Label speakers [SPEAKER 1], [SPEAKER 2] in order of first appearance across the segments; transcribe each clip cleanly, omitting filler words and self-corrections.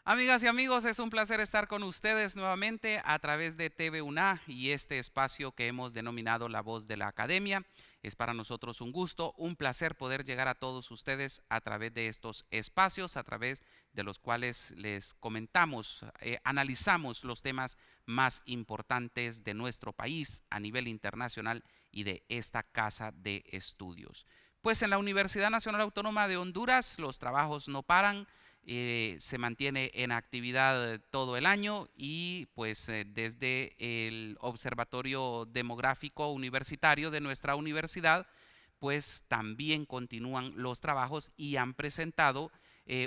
[SPEAKER 1] Amigas y amigos, es un placer estar con ustedes nuevamente a través de TV UNA y este espacio que hemos denominado La Voz de la Academia. Es para nosotros un gusto, un placer poder llegar a todos ustedes a través de estos espacios, a través de los cuales les comentamos, analizamos los temas más importantes de nuestro país a nivel internacional y de esta casa de estudios. Pues en la Universidad Nacional Autónoma de Honduras los trabajos no paran. Se mantiene en actividad todo el año y pues desde el Observatorio Demográfico Universitario de nuestra universidad pues también continúan los trabajos y han presentado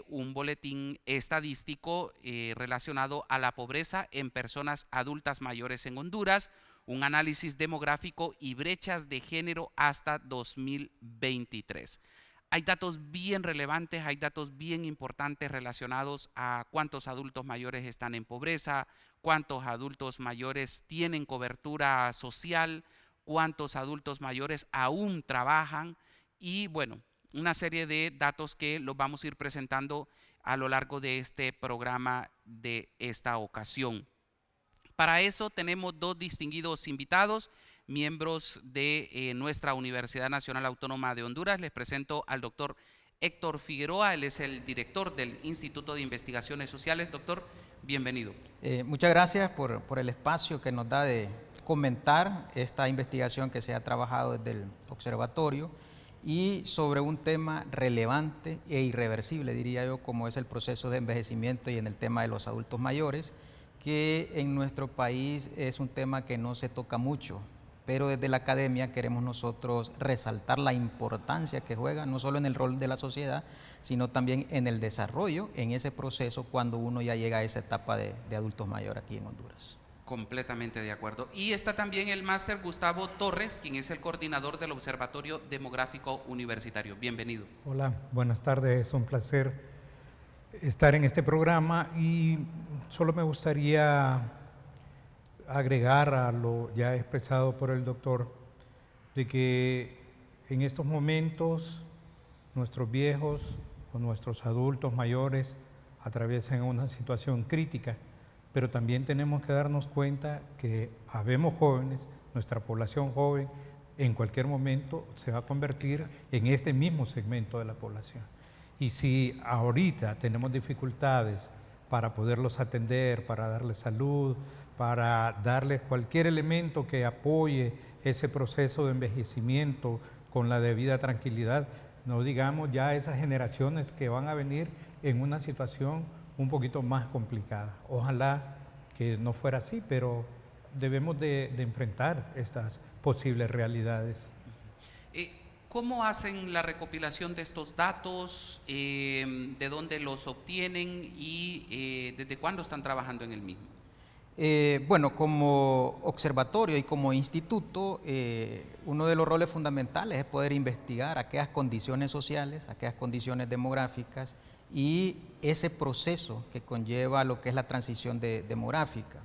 [SPEAKER 1] un boletín estadístico relacionado a la pobreza en personas adultas mayores en Honduras, un análisis demográfico y brechas de género hasta 2023. Hay datos bien relevantes, hay datos bien importantes relacionados a cuántos adultos mayores están en pobreza, cuántos adultos mayores tienen cobertura social, cuántos adultos mayores aún trabajan y bueno, una serie de datos que los vamos a ir presentando a lo largo de este programa de esta ocasión. Para eso tenemos dos distinguidos invitados, miembros de nuestra Universidad Nacional Autónoma de Honduras. Les presento al doctor Héctor Figueroa, él es el director del Instituto de Investigaciones Sociales. Doctor, bienvenido.
[SPEAKER 2] Muchas gracias por el espacio que nos da de comentar esta investigación que se ha trabajado desde el observatorio y sobre un tema relevante e irreversible, diría yo, como es el proceso de envejecimiento y en el tema de los adultos mayores, que en nuestro país es un tema que no se toca mucho, pero desde la academia queremos nosotros resaltar la importancia que juega, no solo en el rol de la sociedad, sino también en el desarrollo, en ese proceso cuando uno ya llega a esa etapa de adultos mayores aquí en Honduras.
[SPEAKER 1] Completamente de acuerdo. Y está también el máster Gustavo Torres, quien es el coordinador del Observatorio Demográfico Universitario. Bienvenido.
[SPEAKER 3] Hola, buenas tardes, es un placer estar en este programa y solo me gustaría agregar a lo ya expresado por el doctor de que en estos momentos nuestros viejos o nuestros adultos mayores atraviesan una situación crítica, pero también tenemos que darnos cuenta que habemos jóvenes, nuestra población joven en cualquier momento se va a convertir en este mismo segmento de la población. Y si ahorita tenemos dificultades para poderlos atender, para darles salud, para darles cualquier elemento que apoye ese proceso de envejecimiento con la debida tranquilidad, no digamos ya esas generaciones que van a venir en una situación un poquito más complicada. Ojalá que no fuera así, pero debemos de enfrentar estas posibles realidades.
[SPEAKER 1] ¿Cómo hacen la recopilación de estos datos? ¿De dónde los obtienen? ¿Y desde cuándo están trabajando en el mismo?
[SPEAKER 2] Bueno, como observatorio y como instituto, uno de los roles fundamentales es poder investigar aquellas condiciones sociales, aquellas condiciones demográficas y ese proceso que conlleva lo que es la transición demográfica.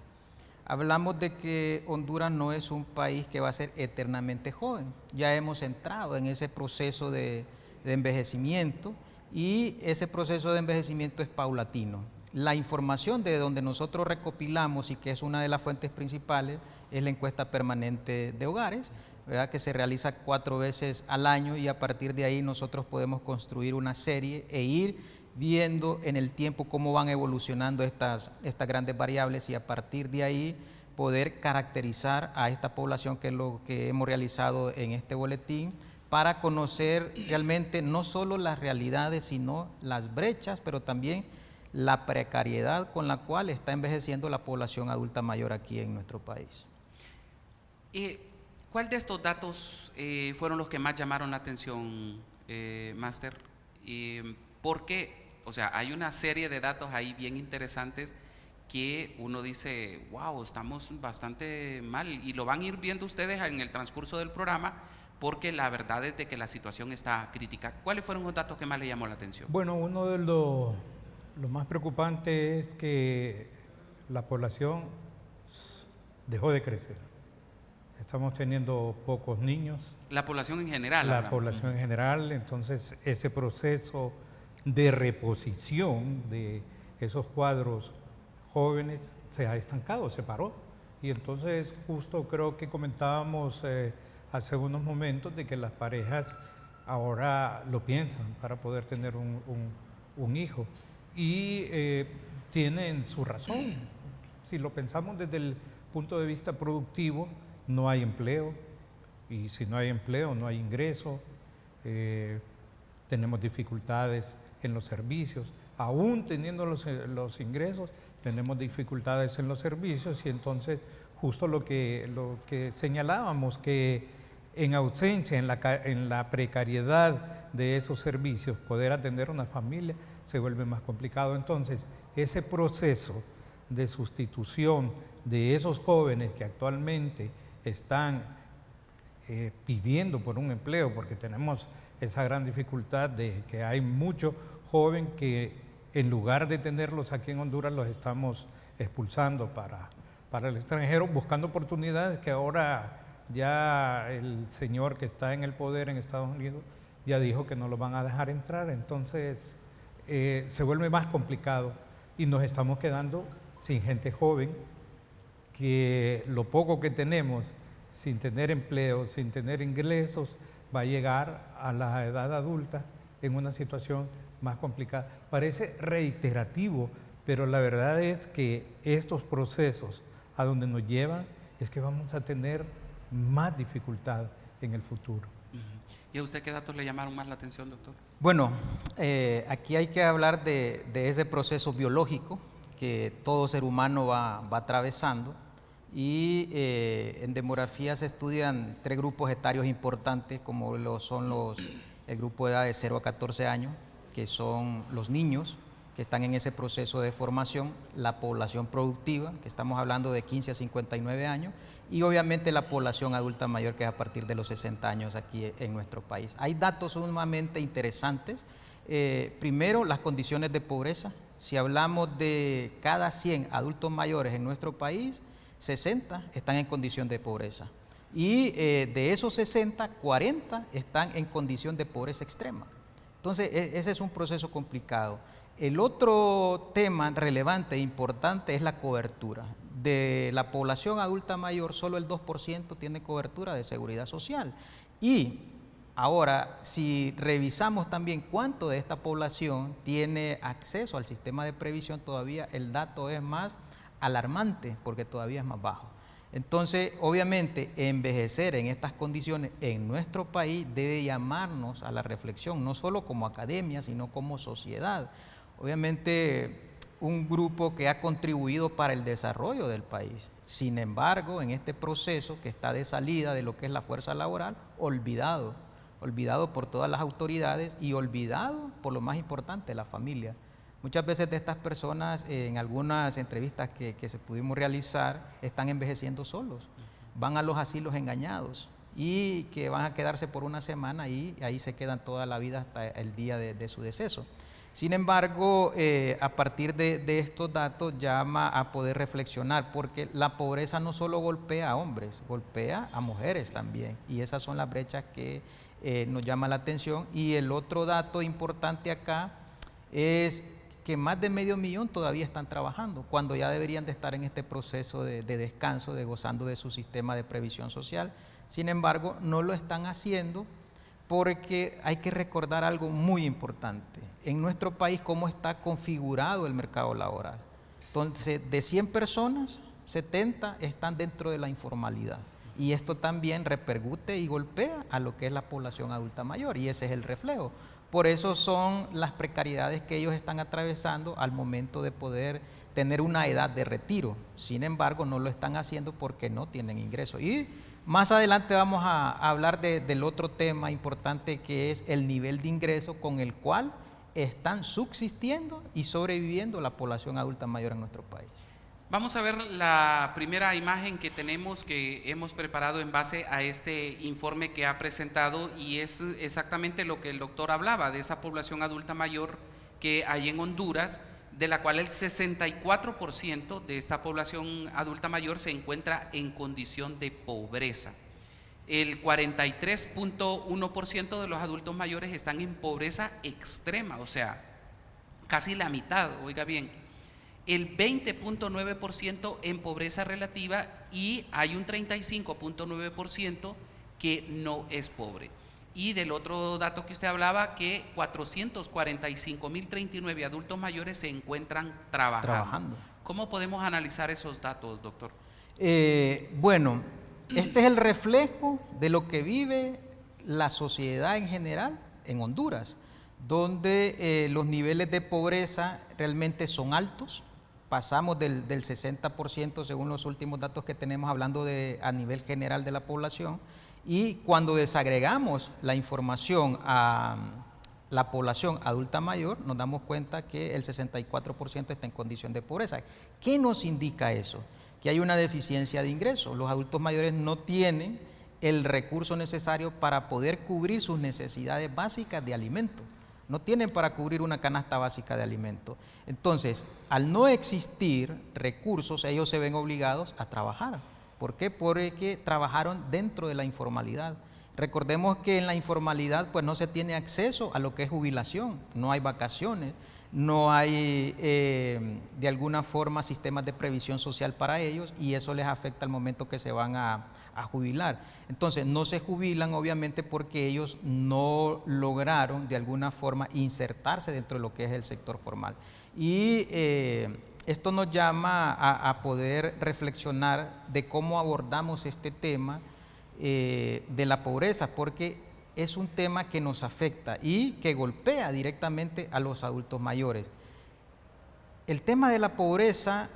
[SPEAKER 2] Hablamos de que Honduras no es un país que va a ser eternamente joven. Ya hemos entrado en ese proceso de envejecimiento y ese proceso de envejecimiento es paulatino. La información de donde nosotros recopilamos y que es una de las fuentes principales es la encuesta permanente de hogares, ¿verdad? Que se realiza 4 veces al año y a partir de ahí nosotros podemos construir una serie e ir viendo en el tiempo cómo van evolucionando estas grandes variables y a partir de ahí poder caracterizar a esta población, que es lo que hemos realizado en este boletín, para conocer realmente no solo las realidades, sino las brechas, pero también la precariedad con la cual está envejeciendo la población adulta mayor aquí en nuestro país.
[SPEAKER 1] ¿Cuál de estos datos fueron los que más llamaron la atención, máster? ¿Por qué? O sea, hay una serie de datos ahí bien interesantes que uno dice, wow, estamos bastante mal y lo van a ir viendo ustedes en el transcurso del programa porque la verdad es de que la situación está crítica. ¿Cuáles fueron los datos que más le llamó la atención?
[SPEAKER 3] Bueno, uno de los más preocupantes es que la población dejó de crecer. Estamos teniendo pocos niños.
[SPEAKER 1] La población en general.
[SPEAKER 3] La población en general, entonces ese proceso de reposición de esos cuadros jóvenes se ha estancado, se paró. Y entonces justo creo que comentábamos hace unos momentos de que las parejas ahora lo piensan para poder tener un hijo. Y tienen su razón. Si lo pensamos desde el punto de vista productivo, no hay empleo. Y si no hay empleo, no hay ingreso. Tenemos dificultades en los servicios. Aún teniendo los ingresos, tenemos dificultades en los servicios, y entonces justo lo que señalábamos, que en ausencia, en la precariedad de esos servicios, poder atender una familia se vuelve más complicado. Entonces, ese proceso de sustitución de esos jóvenes que actualmente están pidiendo por un empleo, porque tenemos esa gran dificultad de que hay mucho joven que en lugar de tenerlos aquí en Honduras los estamos expulsando para el extranjero, buscando oportunidades que ahora ya el señor que está en el poder en Estados Unidos ya dijo que no lo van a dejar entrar. Entonces se vuelve más complicado y nos estamos quedando sin gente joven, que lo poco que tenemos, sin tener empleo, sin tener ingresos, va a llegar a la edad adulta en una situación más complicada. Parece reiterativo, pero la verdad es que estos procesos a donde nos llevan es que vamos a tener más dificultad en el futuro.
[SPEAKER 1] ¿Y a usted qué datos le llamaron más la atención, doctor?
[SPEAKER 2] Bueno, aquí hay que hablar de ese proceso biológico que todo ser humano va atravesando, y en demografía se estudian 3 grupos etarios importantes, como el grupo de edad de 0 a 14 años, que son los niños que están en ese proceso de formación, la población productiva, que estamos hablando de 15 a 59 años, y obviamente la población adulta mayor, que es a partir de los 60 años aquí en nuestro país. Hay datos sumamente interesantes. Primero, las condiciones de pobreza. Si hablamos de cada 100 adultos mayores en nuestro país, 60 están en condición de pobreza. Y de esos 60, 40 están en condición de pobreza extrema. Entonces, ese es un proceso complicado. El otro tema relevante e importante es la cobertura. De la población adulta mayor, solo el 2% tiene cobertura de seguridad social. Y ahora, si revisamos también cuánto de esta población tiene acceso al sistema de previsión, todavía el dato es más alarmante, porque todavía es más bajo. Entonces, obviamente, envejecer en estas condiciones en nuestro país debe llamarnos a la reflexión, no solo como academia, sino como sociedad. Obviamente, un grupo que ha contribuido para el desarrollo del país. Sin embargo, en este proceso que está de salida de lo que es la fuerza laboral, olvidado por todas las autoridades y olvidado por lo más importante, la familia. Muchas veces de estas personas, en algunas entrevistas que se pudimos realizar, están envejeciendo solos, van a los asilos engañados, y que van a quedarse por una semana y ahí se quedan toda la vida hasta el día de su deceso. Sin embargo, a partir de estos datos llama a poder reflexionar, porque la pobreza no solo golpea a hombres, golpea a mujeres también, y esas son las brechas que nos llama la atención. Y el otro dato importante acá es que más de 500,000 todavía están trabajando, cuando ya deberían de estar en este proceso de descanso, de gozando de su sistema de previsión social. Sin embargo, no lo están haciendo, porque hay que recordar algo muy importante. En nuestro país, cómo está configurado el mercado laboral. Entonces, de 100 personas, 70 están dentro de la informalidad. Y esto también repercute y golpea a lo que es la población adulta mayor, y ese es el reflejo. Por eso son las precariedades que ellos están atravesando al momento de poder tener una edad de retiro. Sin embargo, no lo están haciendo porque no tienen ingresos. Y más adelante vamos a hablar del otro tema importante, que es el nivel de ingreso con el cual están subsistiendo y sobreviviendo la población adulta mayor en nuestro país.
[SPEAKER 1] Vamos a ver la primera imagen que tenemos, que hemos preparado en base a este informe que ha presentado, y es exactamente lo que el doctor hablaba, de esa población adulta mayor que hay en Honduras, de la cual el 64% de esta población adulta mayor se encuentra en condición de pobreza. El 43.1% de los adultos mayores están en pobreza extrema, o sea, casi la mitad, oiga bien. el 20.9% en pobreza relativa y hay un 35.9% que no es pobre. Y del otro dato que usted hablaba, que 445.039 adultos mayores se encuentran trabajando. ¿Cómo podemos analizar esos datos, doctor?
[SPEAKER 2] Bueno, este es el reflejo de lo que vive la sociedad en general en Honduras, donde los niveles de pobreza realmente son altos. Pasamos del 60% según los últimos datos que tenemos, hablando a nivel general de la población, y cuando desagregamos la información a la población adulta mayor, nos damos cuenta que el 64% está en condición de pobreza. ¿Qué nos indica eso? Que hay una deficiencia de ingresos. Los adultos mayores no tienen el recurso necesario para poder cubrir sus necesidades básicas de alimento. No tienen para cubrir una canasta básica de alimento. Entonces, al no existir recursos, ellos se ven obligados a trabajar. ¿Por qué? Porque trabajaron dentro de la informalidad. Recordemos que en la informalidad pues no se tiene acceso a lo que es jubilación, no hay vacaciones, no hay de alguna forma sistemas de previsión social para ellos, y eso les afecta al momento que se van a jubilar. Entonces no se jubilan obviamente porque ellos no lograron de alguna forma insertarse dentro de lo que es el sector formal. Y esto nos llama a poder reflexionar de cómo abordamos este tema de la pobreza, porque es un tema que nos afecta y que golpea directamente a los adultos mayores. El tema de la pobreza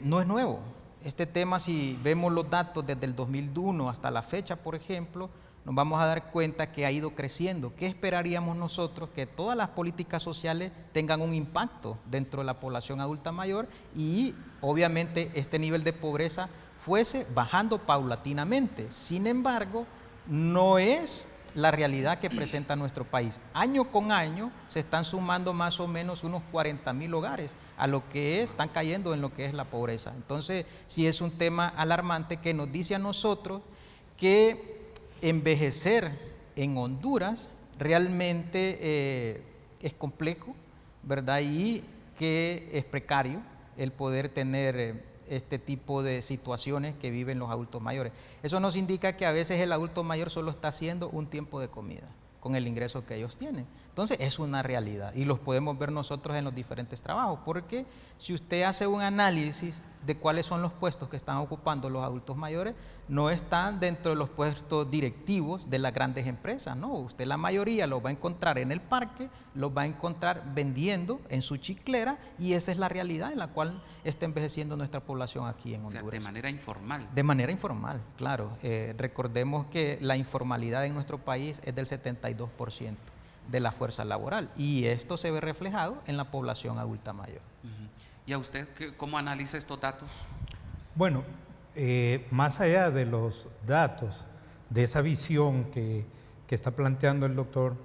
[SPEAKER 2] no es nuevo. Este tema, si vemos los datos desde el 2001 hasta la fecha, por ejemplo, nos vamos a dar cuenta que ha ido creciendo. ¿Qué esperaríamos nosotros? Que todas las políticas sociales tengan un impacto dentro de la población adulta mayor y obviamente este nivel de pobreza fuese bajando paulatinamente. Sin embargo, no es la realidad que presenta nuestro país. Año con año se están sumando más o menos unos 40.000 hogares a lo que están cayendo en lo que es la pobreza. Entonces, sí es un tema alarmante que nos dice a nosotros que envejecer en Honduras realmente es complejo, ¿verdad? Y que es precario el poder tener este tipo de situaciones que viven los adultos mayores. Eso nos indica que a veces el adulto mayor solo está haciendo un tiempo de comida con el ingreso que ellos tienen. Entonces es una realidad y los podemos ver nosotros en los diferentes trabajos, porque si usted hace un análisis de cuáles son los puestos que están ocupando los adultos mayores, no están dentro de los puestos directivos de las grandes empresas, no, usted la mayoría los va a encontrar en el parque, los va a encontrar vendiendo en su chiclera, y esa es la realidad en la cual está envejeciendo nuestra población aquí en Honduras.
[SPEAKER 1] O sea, de manera informal.
[SPEAKER 2] De manera informal, claro. Recordemos que la informalidad en nuestro país es del 72% de la fuerza laboral, y esto se ve reflejado en la población adulta mayor.
[SPEAKER 1] ¿Y a usted cómo analiza estos datos?
[SPEAKER 3] Bueno, más allá de los datos, de esa visión que está planteando el doctor,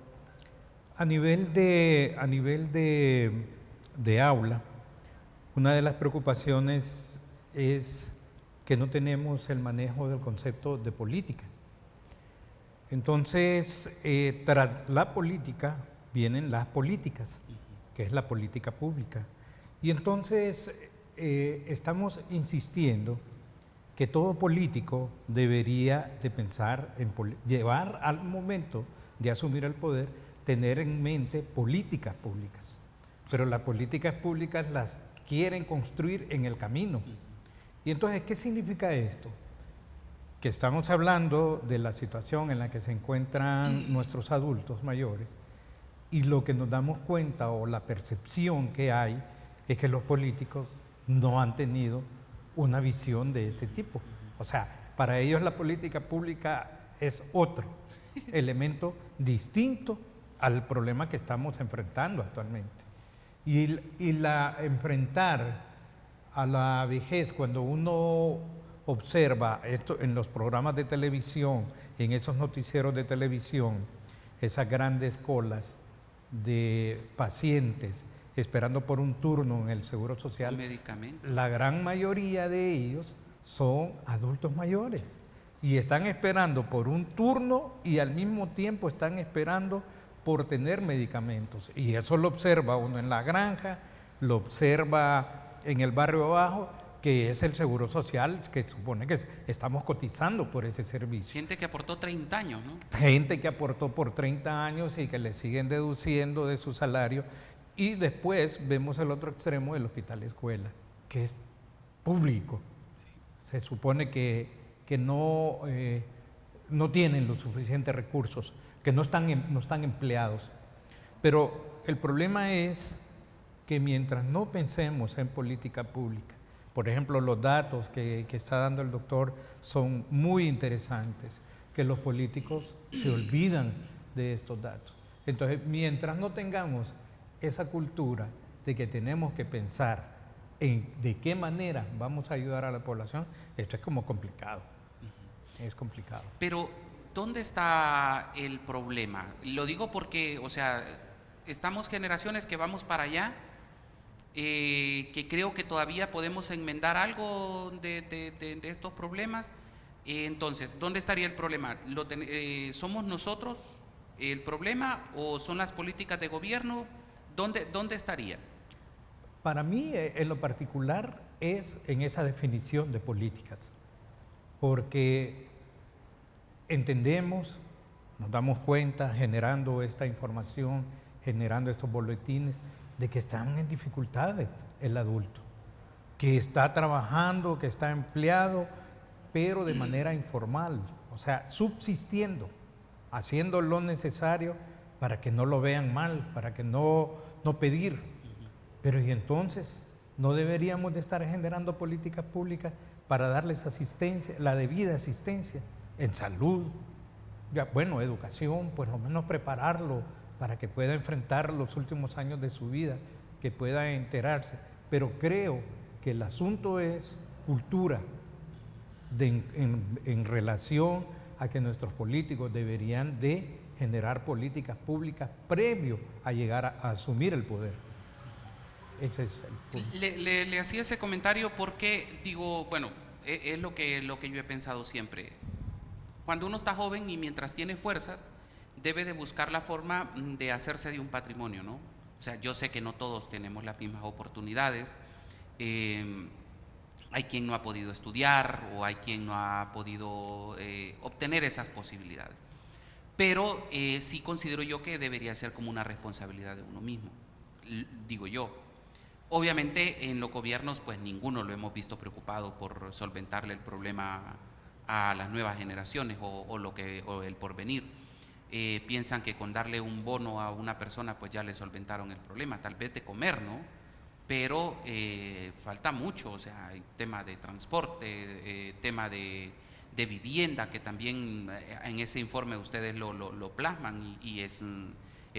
[SPEAKER 3] a nivel de aula, una de las preocupaciones es que no tenemos el manejo del concepto de política. Entonces, tras la política vienen las políticas, que es la política pública. Y entonces estamos insistiendo que todo político debería de pensar en llevar al momento de asumir el poder, tener en mente políticas públicas. Pero las políticas públicas las quieren construir en el camino. Y entonces, ¿qué significa esto? Que estamos hablando de la situación en la que se encuentran nuestros adultos mayores, y lo que nos damos cuenta o la percepción que hay es que los políticos no han tenido una visión de este tipo. O sea, para ellos la política pública es otro elemento distinto al problema que estamos enfrentando actualmente. Y enfrentar a la vejez, cuando uno observa esto en los programas de televisión, en esos noticieros de televisión, esas grandes colas de pacientes esperando por un turno en el Seguro Social, la gran mayoría de ellos son adultos mayores y están esperando por un turno y al mismo tiempo están esperando por tener medicamentos. Y eso lo observa uno en la granja, lo observa en el barrio abajo, que es el seguro social, que supone que estamos cotizando por ese servicio.
[SPEAKER 1] Gente que aportó 30 años, ¿no?
[SPEAKER 3] Gente que aportó por 30 años y que le siguen deduciendo de su salario. Y después vemos el otro extremo del hospital escuela, que es público. Sí. Se supone que no tienen los suficientes recursos, que no están empleados. Pero el problema es que mientras no pensemos en política pública, por ejemplo, los datos que está dando el doctor son muy interesantes, que los políticos se olvidan de estos datos. Entonces, mientras no tengamos esa cultura de que tenemos que pensar en de qué manera vamos a ayudar a la población, esto es como complicado. Es complicado.
[SPEAKER 1] Pero, ¿dónde está el problema? Lo digo porque, o sea, estamos generaciones que vamos para allá, que creo que todavía podemos enmendar algo de estos problemas. Entonces, ¿dónde estaría el problema? ¿Somos nosotros el problema o son las políticas de gobierno? ¿Dónde estaría?
[SPEAKER 3] Para mí, en lo particular, es en esa definición de políticas, porque entendemos, nos damos cuenta, generando esta información, generando estos boletines, de que están en dificultades el adulto, que está trabajando, que está empleado, pero de manera informal, o sea, subsistiendo, haciendo lo necesario para que no lo vean mal, para que no pedir. Pero y entonces, ¿no deberíamos de estar generando políticas públicas para darles asistencia, la debida asistencia en salud? Ya, bueno, educación, por lo menos prepararlo para que pueda enfrentar los últimos años de su vida, que pueda enterarse. Pero creo que el asunto es cultura en relación a que nuestros políticos deberían de generar políticas públicas previo a llegar a asumir el poder. Ese es el punto.
[SPEAKER 1] Le hacía ese comentario porque digo, bueno, es lo que yo he pensado siempre. Cuando uno está joven y mientras tiene fuerzas, debe de buscar la forma de hacerse de un patrimonio, ¿no? O sea, yo sé que no todos tenemos las mismas oportunidades. Hay quien no ha podido estudiar o hay quien no ha podido obtener esas posibilidades. Pero sí considero yo que debería ser como una responsabilidad de uno mismo, digo yo. Obviamente en los gobiernos pues ninguno lo hemos visto preocupado por solventarle el problema a las nuevas generaciones o el porvenir. Piensan que con darle un bono a una persona pues ya le solventaron el problema, tal vez de comer, ¿no? Pero falta mucho, o sea, hay tema de transporte, tema de vivienda, que también en ese informe ustedes lo plasman y es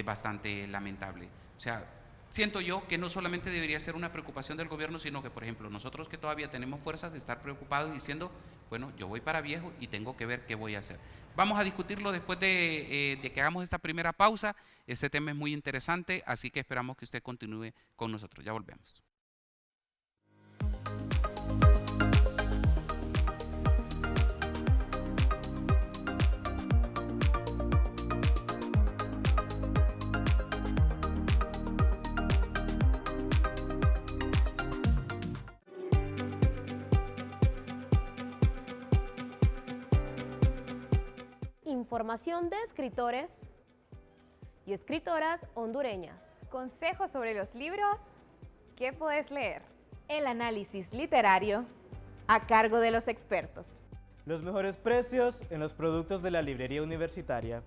[SPEAKER 1] bastante lamentable. O sea, siento yo que no solamente debería ser una preocupación del gobierno, sino que, por ejemplo, nosotros que todavía tenemos fuerzas de estar preocupados diciendo, bueno, yo voy para viejo y tengo que ver qué voy a hacer. Vamos a discutirlo después de que hagamos esta primera pausa. Este tema es muy interesante, así que esperamos que usted continúe con nosotros. Ya volvemos.
[SPEAKER 4] Información de escritores y escritoras hondureñas.
[SPEAKER 5] Consejos sobre los libros que puedes leer.
[SPEAKER 6] El análisis literario a cargo de los expertos.
[SPEAKER 7] Los mejores precios en los productos de la librería universitaria.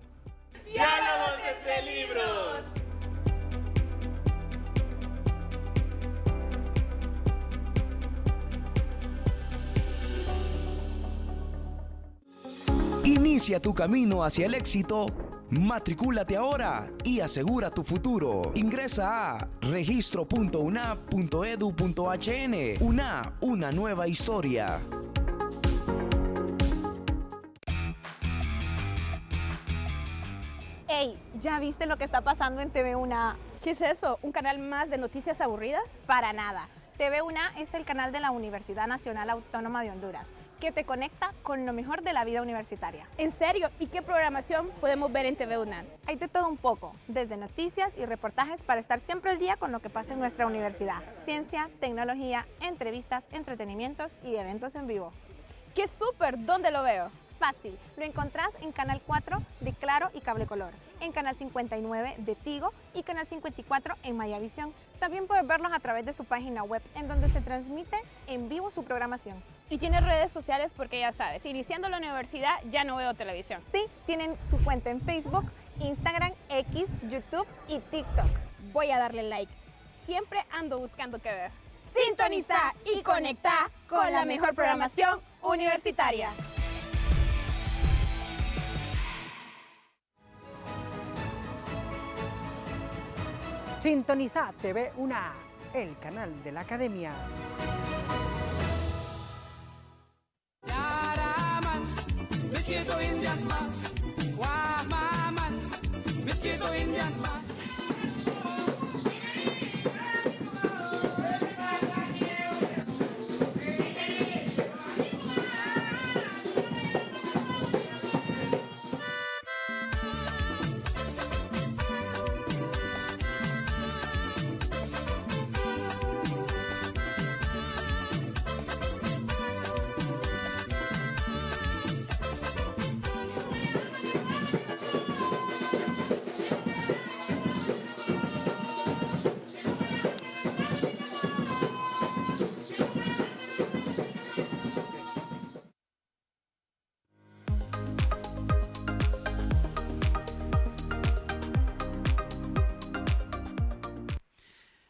[SPEAKER 8] ¡Diálogos entre libros!
[SPEAKER 9] Inicia tu camino hacia el éxito. Matricúlate ahora y asegura tu futuro. Ingresa a registro.una.edu.hn. UNA, una nueva historia.
[SPEAKER 10] Hey, ¿ya viste lo que está pasando en TV UNA?
[SPEAKER 11] ¿Qué es eso? ¿Un canal más de noticias aburridas?
[SPEAKER 10] Para nada. TV UNA es el canal de la Universidad Nacional Autónoma de Honduras, que te conecta con lo mejor de la vida universitaria.
[SPEAKER 11] ¿En serio? ¿Y qué programación podemos ver en TV UNAM?
[SPEAKER 10] Hay de todo un poco, desde noticias y reportajes para estar siempre al día con lo que pasa en nuestra universidad. Ciencia, tecnología, entrevistas, entretenimientos y eventos en vivo.
[SPEAKER 11] ¡Qué súper! ¿Dónde lo veo?
[SPEAKER 10] Fácil, lo encontrás en Canal 4 de Claro y Cable Color, en Canal 59 de Tigo y Canal 54 en Mayavisión. También puedes verlos a través de su página web, en donde se transmite en vivo su programación.
[SPEAKER 11] Y tiene redes sociales porque ya sabes, iniciando la universidad ya no veo televisión.
[SPEAKER 10] Sí, tienen su cuenta en Facebook, Instagram, X, YouTube y TikTok.
[SPEAKER 11] Voy a darle like. Siempre ando buscando qué ver.
[SPEAKER 10] Sintoniza y conecta con la mejor programación universitaria.
[SPEAKER 12] Sintoniza TV UNA, el canal de la academia.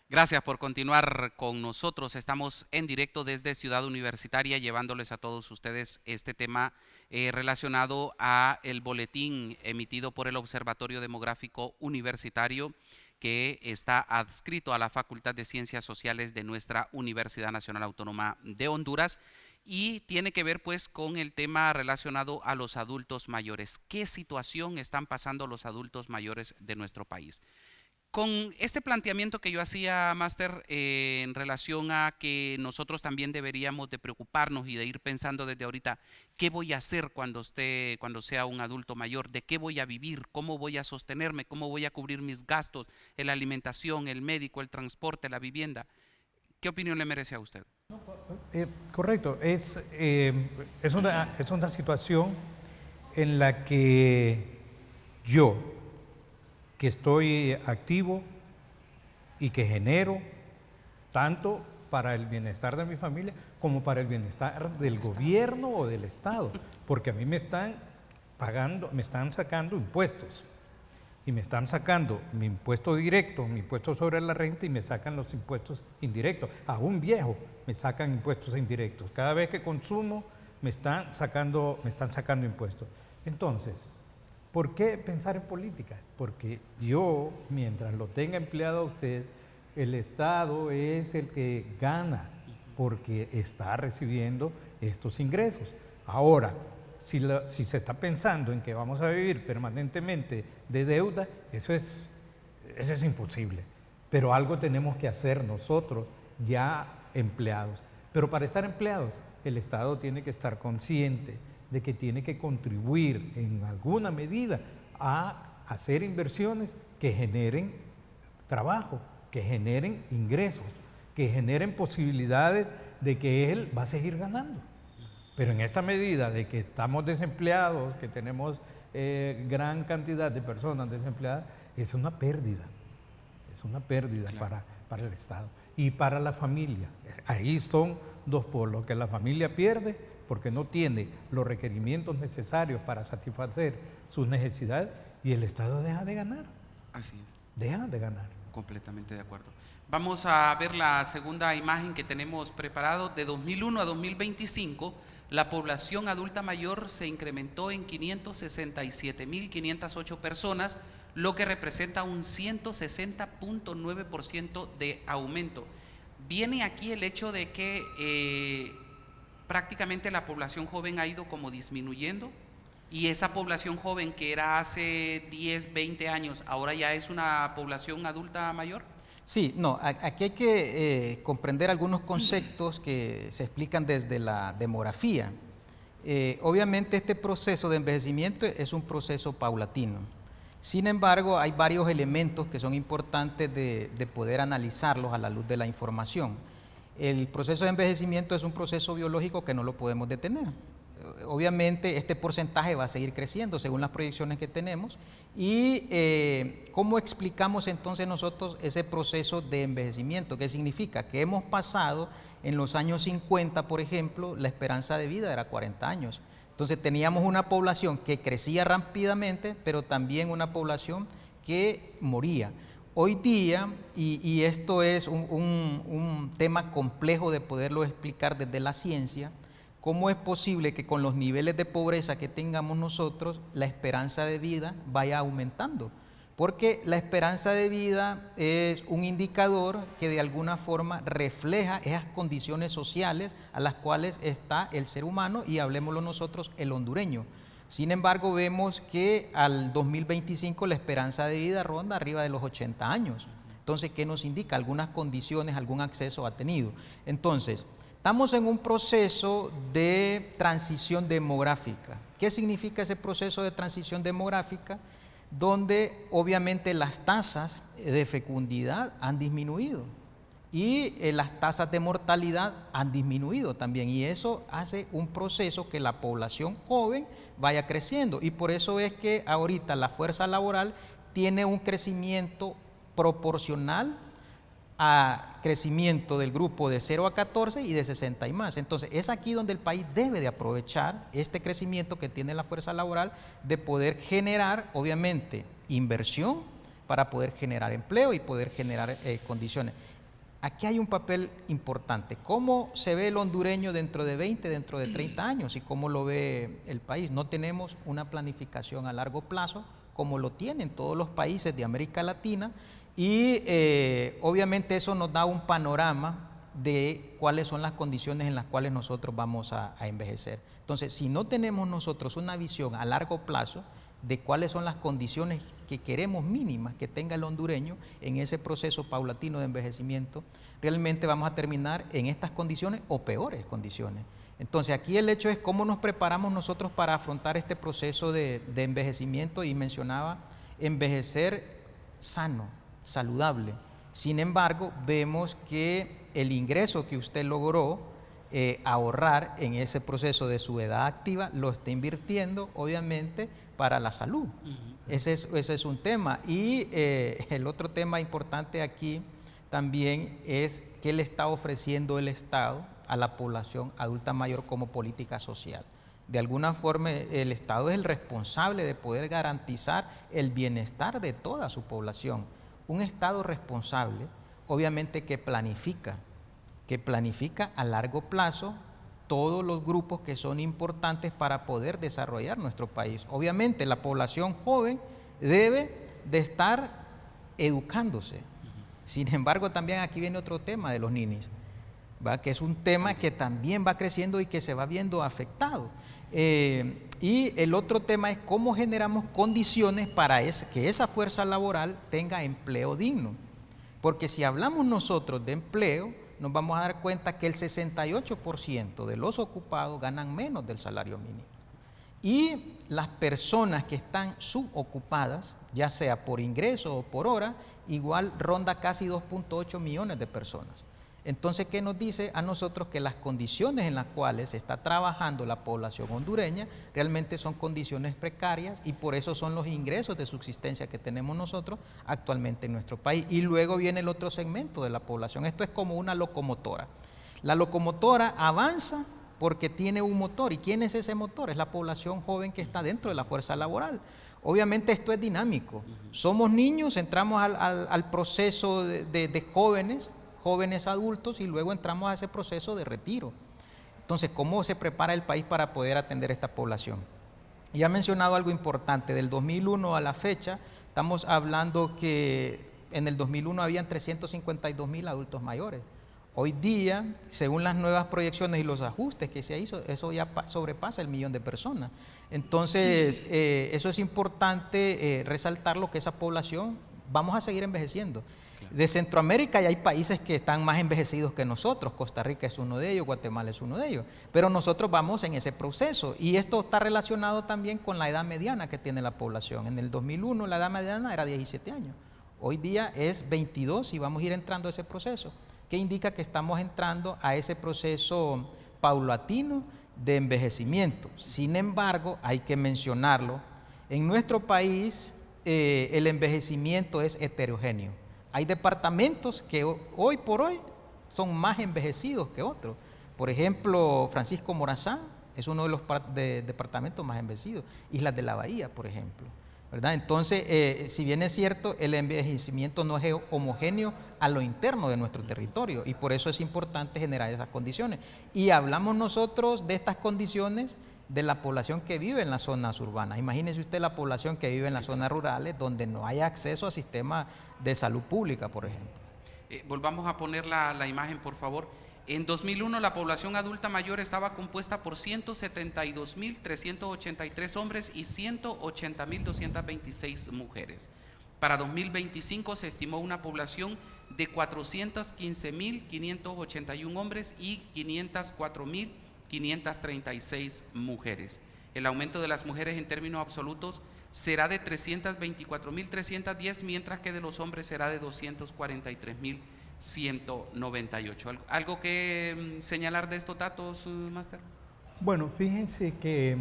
[SPEAKER 1] Gracias por continuar con nosotros. Estamos en directo desde Ciudad Universitaria llevándoles a todos ustedes este tema relacionado a el boletín emitido por el Observatorio Demográfico Universitario, que está adscrito a la Facultad de Ciencias Sociales de nuestra Universidad Nacional Autónoma de Honduras, y tiene que ver pues con el tema relacionado a los adultos mayores. ¿Qué situación están pasando los adultos mayores de nuestro país? Con este planteamiento que yo hacía, Máster, en relación a que nosotros también deberíamos de preocuparnos y de ir pensando desde ahorita, ¿qué voy a hacer cuando sea un adulto mayor? ¿De qué voy a vivir? ¿Cómo voy a sostenerme? ¿Cómo voy a cubrir mis gastos? La alimentación, el médico, el transporte, la vivienda. ¿Qué opinión le merece a usted?
[SPEAKER 3] Correcto, es una situación en la que yo, que estoy activo y que genero tanto para el bienestar de mi familia como para el bienestar del gobierno o del Estado, porque a mí me están pagando, me están sacando impuestos y me están sacando mi impuesto directo, mi impuesto sobre la renta, y me sacan los impuestos indirectos. A un viejo me sacan impuestos indirectos. Cada vez que consumo me están sacando impuestos. Entonces, ¿por qué pensar en política? Porque yo, mientras lo tenga empleado a usted, el Estado es el que gana, porque está recibiendo estos ingresos. Ahora, si se está pensando en que vamos a vivir permanentemente de deuda, eso es imposible. Pero algo tenemos que hacer nosotros, ya empleados. Pero para estar empleados, el Estado tiene que estar consciente de que tiene que contribuir en alguna medida a hacer inversiones que generen trabajo, que generen ingresos, que generen posibilidades de que él va a seguir ganando. Pero en esta medida de que estamos desempleados, que tenemos gran cantidad de personas desempleadas, es una pérdida claro, para el Estado y para la familia. Ahí son dos polos, que la familia pierde porque no tiene los requerimientos necesarios para satisfacer sus necesidades, y el Estado deja de ganar.
[SPEAKER 1] Así es.
[SPEAKER 3] Deja de ganar.
[SPEAKER 1] Completamente de acuerdo. Vamos a ver la segunda imagen que tenemos preparado. De 2001 a 2025, la población adulta mayor se incrementó en 567.508 personas, lo que representa un 160.9% de aumento. Viene aquí el hecho de que prácticamente la población joven ha ido como disminuyendo, y esa población joven que era hace 10, 20 años, ahora ya es una población adulta mayor.
[SPEAKER 2] Sí, no, aquí hay que comprender algunos conceptos que se explican desde la demografía. Obviamente este proceso de envejecimiento es un proceso paulatino. Sin embargo, hay varios elementos que son importantes de poder analizarlos a la luz de la información. El proceso de envejecimiento es un proceso biológico que no lo podemos detener. Obviamente este porcentaje va a seguir creciendo según las proyecciones que tenemos. ¿Y cómo explicamos entonces nosotros ese proceso de envejecimiento? ¿Qué significa? Que hemos pasado en los años 50, por ejemplo, la esperanza de vida era 40 años. Entonces teníamos una población que crecía rápidamente, pero también una población que moría. Hoy día, y esto es un tema complejo de poderlo explicar desde la ciencia, ¿cómo es posible que con los niveles de pobreza que tengamos nosotros, la esperanza de vida vaya aumentando? Porque la esperanza de vida es un indicador que de alguna forma refleja esas condiciones sociales a las cuales está el ser humano, y hablemoslo nosotros, el hondureño. Sin embargo, vemos que al 2025 la esperanza de vida ronda arriba de los 80 años. Entonces, ¿qué nos indica? Algunas condiciones, algún acceso ha tenido. Entonces, estamos en un proceso de transición demográfica. ¿Qué significa ese proceso de transición demográfica? Donde obviamente las tasas de fecundidad han disminuido y las tasas de mortalidad han disminuido también, y eso hace un proceso que la población joven vaya creciendo, y por eso es que ahorita la fuerza laboral tiene un crecimiento proporcional a crecimiento del grupo de 0 a 14 y de 60 y más. Entonces es aquí donde el país debe de aprovechar este crecimiento que tiene la fuerza laboral, de poder generar obviamente inversión para poder generar empleo y poder generar condiciones. Aquí hay un papel importante. ¿Cómo se ve el hondureño dentro de 20, dentro de 30 años? ¿Y cómo lo ve el país? No tenemos una planificación a largo plazo como lo tienen todos los países de América Latina. Y obviamente eso nos da un panorama de cuáles son las condiciones en las cuales nosotros vamos a envejecer. Entonces, si no tenemos nosotros una visión a largo plazo de cuáles son las condiciones que queremos mínimas que tenga el hondureño en ese proceso paulatino de envejecimiento, realmente vamos a terminar en estas condiciones o peores condiciones. Entonces, aquí el hecho es cómo nos preparamos nosotros para afrontar este proceso de envejecimiento, y mencionaba envejecer sano, saludable. Sin embargo, vemos que el ingreso que usted logró ahorrar en ese proceso de su edad activa lo está invirtiendo obviamente para la salud. Ese es un tema. Y el otro tema importante aquí también es qué le está ofreciendo el Estado a la población adulta mayor como política social. De alguna forma el Estado es el responsable de poder garantizar el bienestar de toda su población. Un Estado responsable, obviamente que planifica a largo plazo todos los grupos que son importantes para poder desarrollar nuestro país. Obviamente la población joven debe de estar educándose. Sin embargo, también aquí viene otro tema de los ninis, ¿va? Que es un tema que también va creciendo y que se va viendo afectado. Y el otro tema es cómo generamos condiciones para que esa fuerza laboral tenga empleo digno. Porque si hablamos nosotros de empleo, nos vamos a dar cuenta que el 68% de los ocupados ganan menos del salario mínimo. Y las personas que están subocupadas, ya sea por ingreso o por hora, igual ronda casi 2.8 millones de personas. Entonces, ¿qué nos dice a nosotros? Que las condiciones en las cuales está trabajando la población hondureña realmente son condiciones precarias, y por eso son los ingresos de subsistencia que tenemos nosotros actualmente en nuestro país. Y luego viene el otro segmento de la población. Esto es como una locomotora. La locomotora avanza porque tiene un motor. ¿Y quién es ese motor? Es la población joven que está dentro de la fuerza laboral. Obviamente esto es dinámico. Somos niños, entramos al proceso de jóvenes adultos, y luego entramos a ese proceso de retiro. Entonces, ¿cómo se prepara el país para poder atender a esta población? Ya he mencionado algo importante. Del 2001 a la fecha, estamos hablando que en el 2001 habían 352,000 adultos mayores. Hoy día, según las nuevas proyecciones y los ajustes que se hizo, eso ya sobrepasa el 1.000.000 de personas. Entonces, eso es importante resaltarlo, que esa población vamos a seguir envejeciendo. De Centroamérica y hay países que están más envejecidos que nosotros. Costa Rica es uno de ellos, Guatemala es uno de ellos. Pero nosotros vamos en ese proceso y esto está relacionado también con la edad mediana que tiene la población. En el 2001 la edad mediana era 17 años. Hoy día es 22 y vamos a ir entrando a ese proceso, que indica que estamos entrando a ese proceso paulatino de envejecimiento. Sin embargo, hay que mencionarlo, en nuestro país el envejecimiento es heterogéneo. Hay departamentos que hoy por hoy son más envejecidos que otros. Por ejemplo, Francisco Morazán es uno de los departamentos más envejecidos. Islas de la Bahía, por ejemplo, ¿verdad? Entonces, si bien es cierto, el envejecimiento no es homogéneo a lo interno de nuestro territorio y por eso es importante generar esas condiciones. Y hablamos nosotros de estas condiciones de la población que vive en las zonas urbanas. Imagínese usted la población que vive en las zonas rurales donde no hay acceso a sistemas de salud pública, por ejemplo.
[SPEAKER 1] Volvamos a poner la imagen, por favor. En 2001 la población adulta mayor estaba compuesta por 172.383 hombres y 180.226 mujeres. Para 2025 se estimó una población de 415.581 hombres y 504.536 mujeres. El aumento de las mujeres en términos absolutos será de 324.310, mientras que de los hombres será de 243.198. ¿Algo que señalar de estos datos, Máster?
[SPEAKER 3] Bueno, fíjense que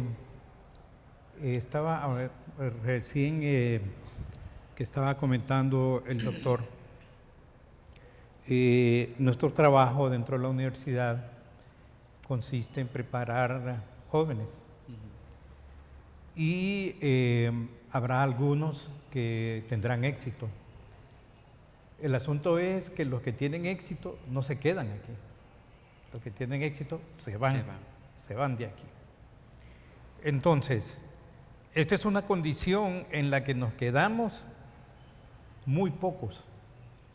[SPEAKER 3] estaba recién que estaba comentando el doctor, nuestro trabajo dentro de la universidad consiste en preparar jóvenes y habrá algunos que tendrán éxito. El asunto es que los que tienen éxito no se quedan aquí. Los que tienen éxito se van de aquí. Entonces, esta es una condición en la que nos quedamos muy pocos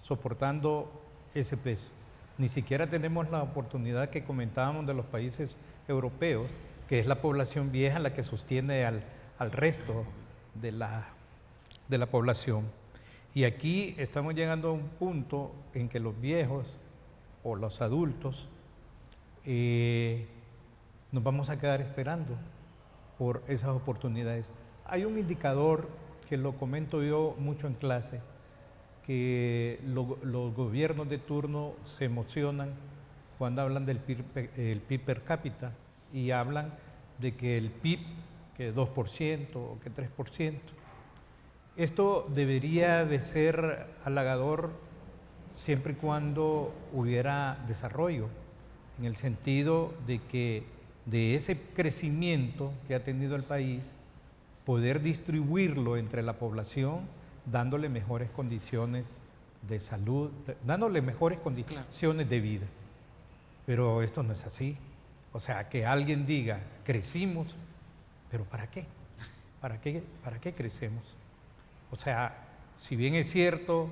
[SPEAKER 3] soportando ese peso. Ni siquiera tenemos la oportunidad que comentábamos de los países europeos, que es la población vieja la que sostiene al resto de la población. Y aquí estamos llegando a un punto en que los viejos o los adultos nos vamos a quedar esperando por esas oportunidades. Hay un indicador que lo comento yo mucho en clase, que los gobiernos de turno se emocionan cuando hablan del PIB per cápita y hablan de que el PIB, que 2% o que 3%. Esto debería de ser halagador siempre y cuando hubiera desarrollo, en el sentido de que de ese crecimiento que ha tenido el país, poder distribuirlo entre la población, dándole mejores condiciones de salud, dándole mejores condiciones de vida. Pero esto no es así. O sea, que alguien diga, crecimos, pero ¿para qué? ¿Para qué crecemos? O sea, si bien es cierto,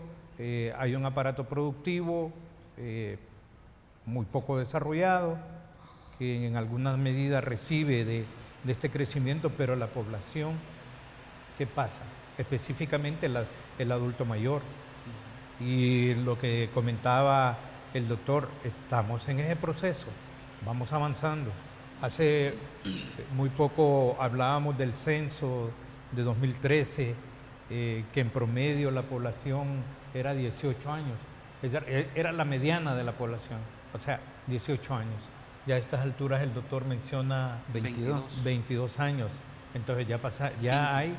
[SPEAKER 3] hay un aparato productivo muy poco desarrollado, que en algunas medidas recibe de este crecimiento, pero la población, ¿qué pasa? Específicamente el adulto mayor. Y lo que comentaba el doctor, estamos en ese proceso, vamos avanzando. Hace muy poco hablábamos del censo de 2013, que en promedio la población era 18 años, era la mediana de la población, o sea, 18 años. Ya a estas alturas el doctor menciona 22 años, entonces ya hay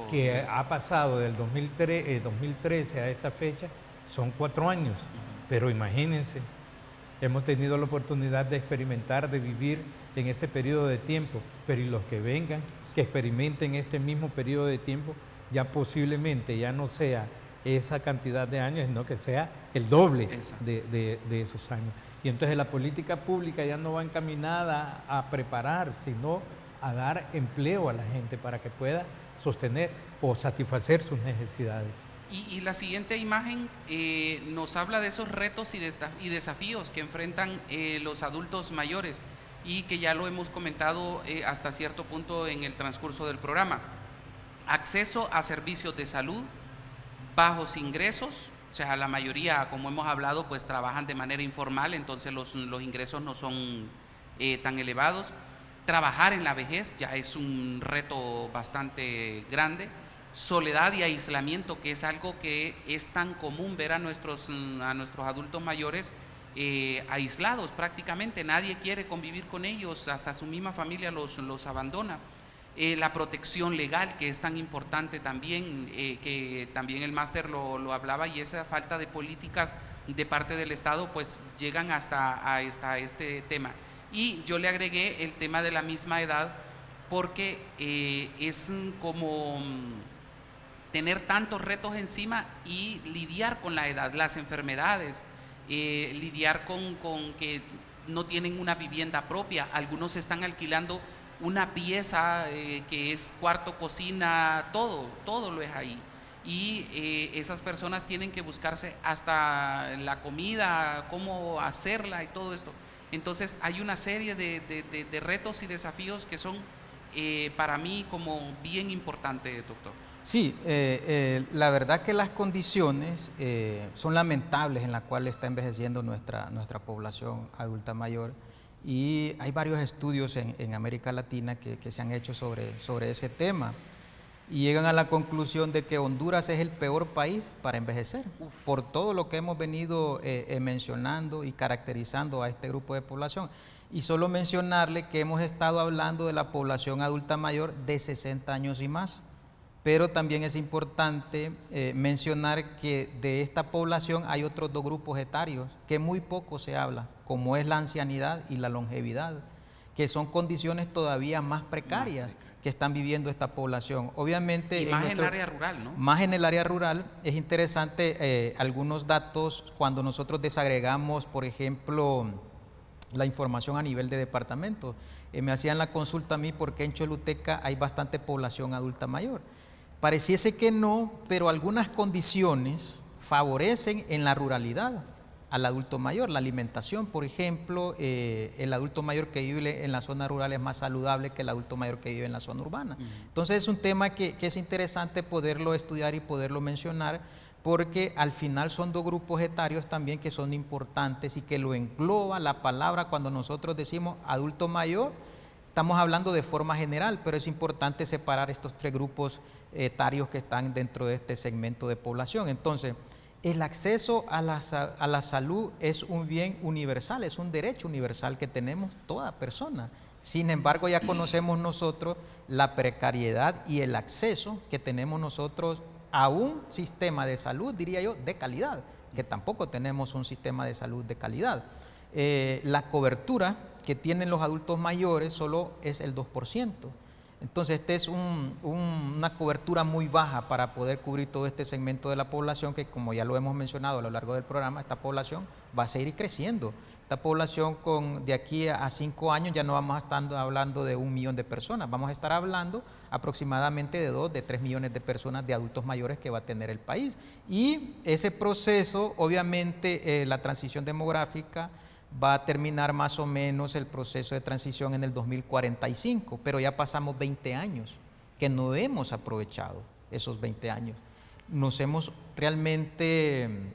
[SPEAKER 3] que ha pasado del 2013 a esta fecha, son 4 años, pero imagínense, hemos tenido la oportunidad de experimentar, de vivir en este periodo de tiempo, pero y los que vengan, que experimenten este mismo periodo de tiempo, ya posiblemente ya no sea esa cantidad de años, sino que sea el doble de esos años. Y entonces la política pública ya no va encaminada a preparar, sino a dar empleo a la gente para que pueda sostener o satisfacer sus necesidades.
[SPEAKER 1] Y la siguiente imagen nos habla de esos retos y desafíos que enfrentan los adultos mayores y que ya lo hemos comentado hasta cierto punto en el transcurso del programa. Acceso a servicios de salud, bajos ingresos, O sea, la mayoría, como hemos hablado, pues trabajan de manera informal, entonces los ingresos no son tan elevados. Trabajar en la vejez ya es un reto bastante grande. Soledad y aislamiento, que es algo que es tan común ver a nuestros adultos mayores aislados prácticamente. Nadie quiere convivir con ellos, hasta su misma familia los abandona. La protección legal, que es tan importante también, que también el máster lo hablaba, y esa falta de políticas de parte del Estado pues llegan hasta este tema. Y yo le agregué el tema de la misma edad, porque es como tener tantos retos encima y lidiar con la edad, las enfermedades, lidiar con que no tienen una vivienda propia. Algunos están alquilando una pieza que es cuarto, cocina, todo lo es ahí. Y esas personas tienen que buscarse hasta la comida, cómo hacerla y todo esto. Entonces hay una serie de retos y desafíos que son para mí como bien importantes, doctor.
[SPEAKER 2] Sí, la verdad que las condiciones son lamentables en las cuales está envejeciendo nuestra población adulta mayor, y hay varios estudios en América Latina que se han hecho sobre ese tema, y llegan a la conclusión de que Honduras es el peor país para envejecer, por todo lo que hemos venido mencionando y caracterizando a este grupo de población. Y solo mencionarle que hemos estado hablando de la población adulta mayor de 60 años y más, pero también es importante mencionar que de esta población hay otros dos grupos etarios que muy poco se habla, como es la ancianidad y la longevidad, que son condiciones todavía más precarias que están viviendo esta población. Obviamente,
[SPEAKER 1] y más en el área rural, ¿no?
[SPEAKER 2] Más en el área rural. Es interesante algunos datos cuando nosotros desagregamos, por ejemplo, la información a nivel de departamento. Me hacían la consulta a mí porque en Choluteca hay bastante población adulta mayor. Pareciese que no, pero algunas condiciones favorecen en la ruralidad al adulto mayor. La alimentación, por ejemplo, el adulto mayor que vive en la zona rural es más saludable que el adulto mayor que vive en la zona urbana. Entonces es un tema que es interesante poderlo estudiar y poderlo mencionar, porque al final son dos grupos etarios también que son importantes y que lo engloba la palabra. Cuando nosotros decimos adulto mayor, estamos hablando de forma general, pero es importante separar estos tres grupos etarios que están dentro de este segmento de población. Entonces, el acceso a la salud es un bien universal, es un derecho universal que tenemos toda persona. Sin embargo, ya conocemos nosotros la precariedad y el acceso que tenemos nosotros a un sistema de salud, diría yo, de calidad, que tampoco tenemos un sistema de salud de calidad. La cobertura que tienen los adultos mayores solo es el 2%. Entonces, esta es una cobertura muy baja para poder cubrir todo este segmento de la población, que, como ya lo hemos mencionado a lo largo del programa, esta población va a seguir creciendo. Esta población de aquí a 5 años ya no vamos a estar hablando de 1 millón de personas, vamos a estar hablando aproximadamente de 2, de 3 millones de personas de adultos mayores que va a tener el país. Y ese proceso, obviamente, la transición demográfica va a terminar más o menos el proceso de transición en el 2045, pero ya pasamos 20 años que no hemos aprovechado esos 20 años. Nos hemos realmente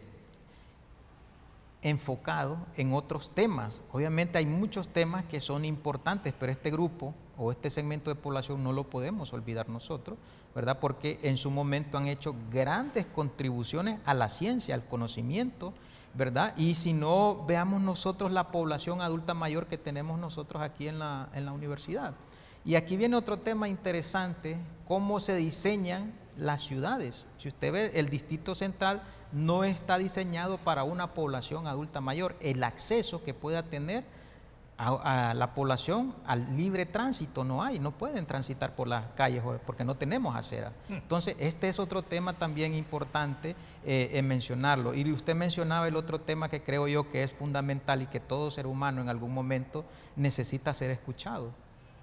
[SPEAKER 2] enfocado en otros temas. Obviamente hay muchos temas que son importantes, pero este grupo o este segmento de población no lo podemos olvidar nosotros, ¿verdad? Porque en su momento han hecho grandes contribuciones a la ciencia, al conocimiento, ¿verdad? Y si no, veamos nosotros la población adulta mayor que tenemos nosotros aquí en la universidad. Y aquí viene otro tema interesante, cómo se diseñan las ciudades. Si usted ve, el Distrito Central no está diseñado para una población adulta mayor. El acceso que pueda tener a la población al libre tránsito no hay, no pueden transitar por las calles porque no tenemos acera. Entonces, este es otro tema también importante en mencionarlo. Y usted mencionaba el otro tema que creo yo que es fundamental y que todo ser humano en algún momento necesita ser escuchado.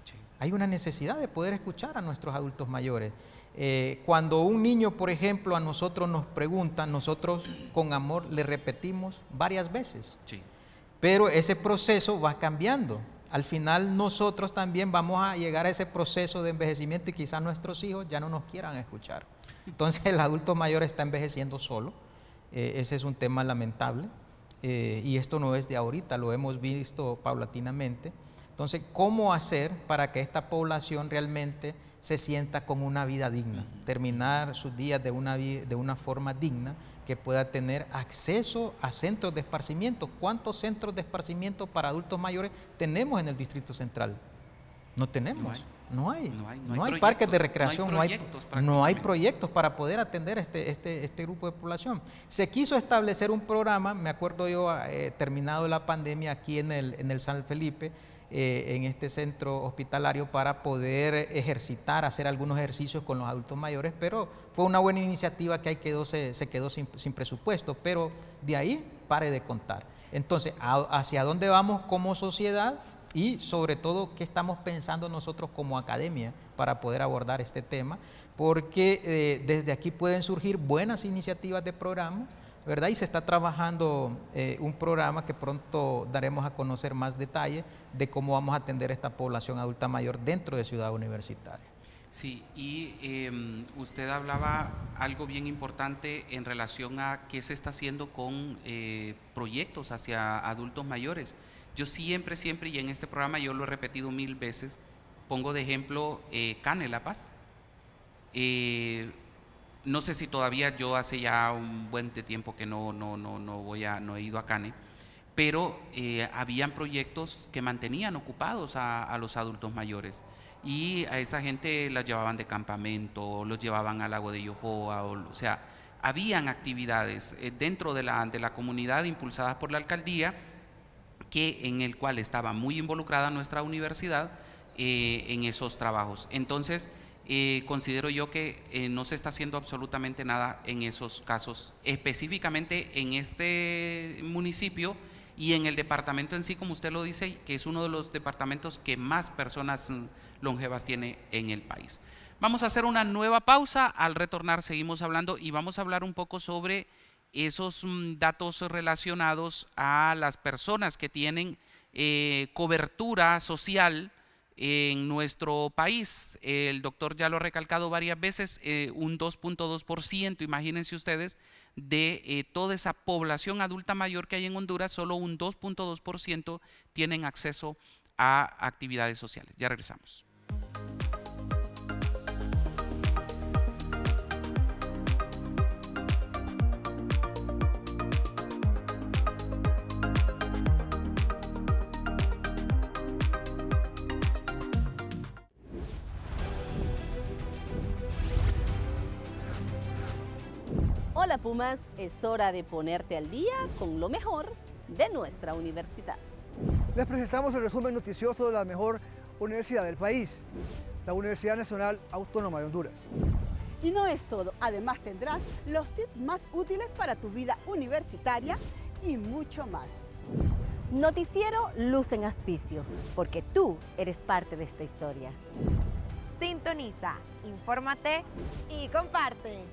[SPEAKER 2] Sí. Hay una necesidad de poder escuchar a nuestros adultos mayores. Cuando un niño, por ejemplo, a nosotros nos pregunta, nosotros con amor le repetimos varias veces. Sí. Pero ese proceso va cambiando. Al final nosotros también vamos a llegar a ese proceso de envejecimiento y quizás nuestros hijos ya no nos quieran escuchar. Entonces el adulto mayor está envejeciendo solo. Ese es un tema lamentable y esto no es de ahorita, lo hemos visto paulatinamente. Entonces, ¿cómo hacer para que esta población realmente se sienta con una vida digna? Terminar sus días de una forma digna, que pueda tener acceso a centros de esparcimiento. ¿Cuántos centros de esparcimiento para adultos mayores tenemos en el Distrito Central? No tenemos. No hay parques de recreación, no hay proyectos para poder atender este grupo de población. Se quiso establecer un programa, me acuerdo yo, terminado la pandemia, aquí en el San Felipe, en este centro hospitalario, para poder ejercitar, hacer algunos ejercicios con los adultos mayores, pero fue una buena iniciativa que ahí se quedó sin presupuesto, pero de ahí pare de contar. Entonces, ¿hacia dónde vamos como sociedad? Y sobre todo, ¿qué estamos pensando nosotros como academia para poder abordar este tema? Porque desde aquí pueden surgir buenas iniciativas de programas, ¿verdad? Y se está trabajando un programa que pronto daremos a conocer más detalles de cómo vamos a atender esta población adulta mayor dentro de Ciudad Universitaria.
[SPEAKER 1] Sí, y usted hablaba algo bien importante en relación a qué se está haciendo con proyectos hacia adultos mayores. Yo siempre, y en este programa yo lo he repetido 1000 veces, pongo de ejemplo Cane La Paz. No sé si todavía, yo hace ya un buen tiempo que no he ido a Cane, pero habían proyectos que mantenían ocupados a los adultos mayores, y a esa gente la llevaban de campamento, los llevaban al lago de Yohoa, o sea, habían actividades dentro de la comunidad impulsadas por la alcaldía, en el cual estaba muy involucrada nuestra universidad en esos trabajos. Entonces, considero yo que no se está haciendo absolutamente nada en esos casos, específicamente en este municipio y en el departamento en sí, como usted lo dice, que es uno de los departamentos que más personas longevas tiene en el país. Vamos a hacer una nueva pausa. Al retornar seguimos hablando y vamos a hablar un poco sobre esos datos relacionados a las personas que tienen cobertura social en nuestro país. El doctor ya lo ha recalcado varias veces, un 2.2%, imagínense ustedes, de toda esa población adulta mayor que hay en Honduras, solo un 2.2% tienen acceso a actividades sociales. Ya regresamos.
[SPEAKER 13] Hola Pumas, es hora de ponerte al día con lo mejor de nuestra universidad.
[SPEAKER 14] Les presentamos el resumen noticioso de la mejor universidad del país, la Universidad Nacional Autónoma de Honduras.
[SPEAKER 15] Y no es todo, además tendrás los tips más útiles para tu vida universitaria y mucho más.
[SPEAKER 16] Noticiero Luz en Auspicio, porque tú eres parte de esta historia.
[SPEAKER 6] Sintoniza, infórmate y comparte.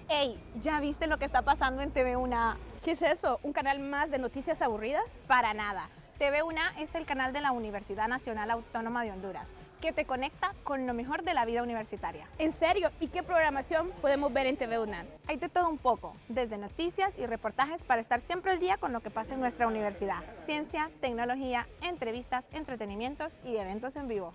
[SPEAKER 10] Ey, ¿ya viste lo que está pasando en TV1A?
[SPEAKER 11] ¿Qué es eso? ¿Un canal más de noticias aburridas?
[SPEAKER 10] Para nada. TV1A es el canal de la Universidad Nacional Autónoma de Honduras, que te conecta con lo mejor de la vida universitaria.
[SPEAKER 11] ¿En serio? ¿Y qué programación podemos ver en TV1A?
[SPEAKER 10] Hay de todo un poco, desde noticias y reportajes para estar siempre al día con lo que pasa en nuestra universidad. Ciencia, tecnología, entrevistas, entretenimientos y eventos en vivo.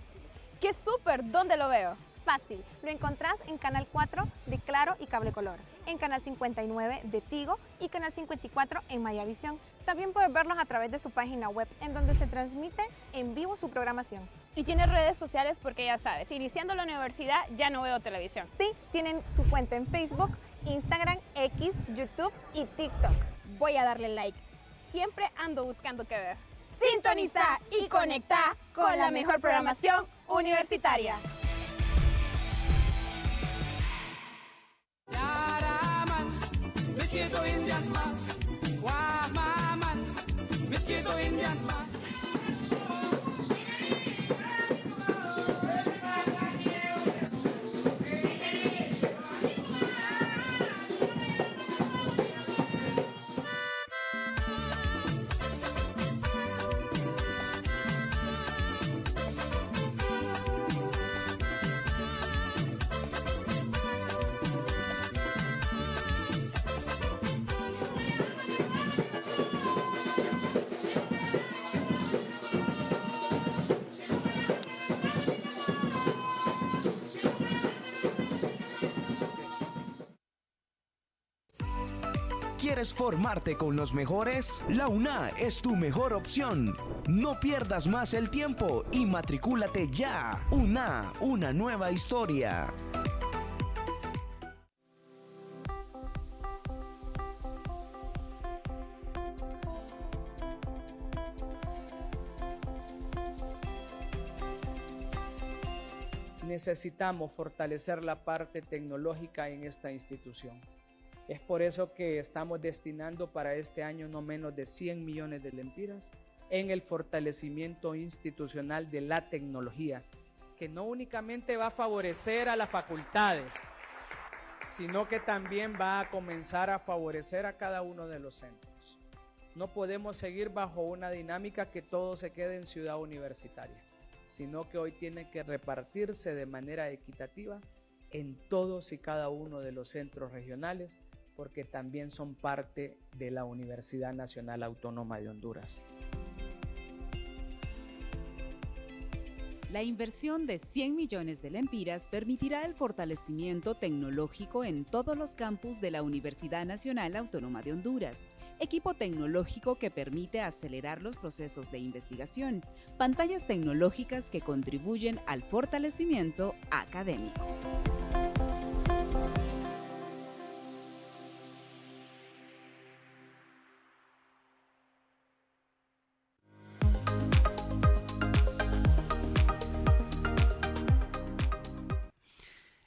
[SPEAKER 11] ¡Qué súper! ¿Dónde lo veo?
[SPEAKER 10] Fácil, lo encontrás en Canal 4 de Claro y Cable Color, en Canal 59 de Tigo y Canal 54 en Mayavisión. También puedes verlos a través de su página web, en donde se transmite en vivo su programación.
[SPEAKER 11] Y tiene redes sociales porque ya sabes, iniciando la universidad ya no veo televisión.
[SPEAKER 10] Sí, tienen su cuenta en Facebook, Instagram, X, YouTube y TikTok.
[SPEAKER 11] Voy a darle like. Siempre ando buscando qué ver. Sintoniza y conecta con la mejor programación universitaria.
[SPEAKER 9] ¿Quieres formarte con los mejores? La UNA es tu mejor opción. No pierdas más el tiempo y matricúlate ya. UNA, una nueva historia.
[SPEAKER 17] Necesitamos fortalecer la parte tecnológica en esta institución. Es por eso que estamos destinando para este año no menos de 100 millones de lempiras en el fortalecimiento institucional de la tecnología, que no únicamente va a favorecer a las facultades, sino que también va a comenzar a favorecer a cada uno de los centros. No podemos seguir bajo una dinámica que todo se quede en Ciudad Universitaria, sino que hoy tiene que repartirse de manera equitativa en todos y cada uno de los centros regionales, porque también son parte de la Universidad Nacional Autónoma de Honduras.
[SPEAKER 18] La inversión de 100 millones de lempiras permitirá el fortalecimiento tecnológico en todos los campus de la Universidad Nacional Autónoma de Honduras, equipo tecnológico que permite acelerar los procesos de investigación, pantallas tecnológicas que contribuyen al fortalecimiento académico.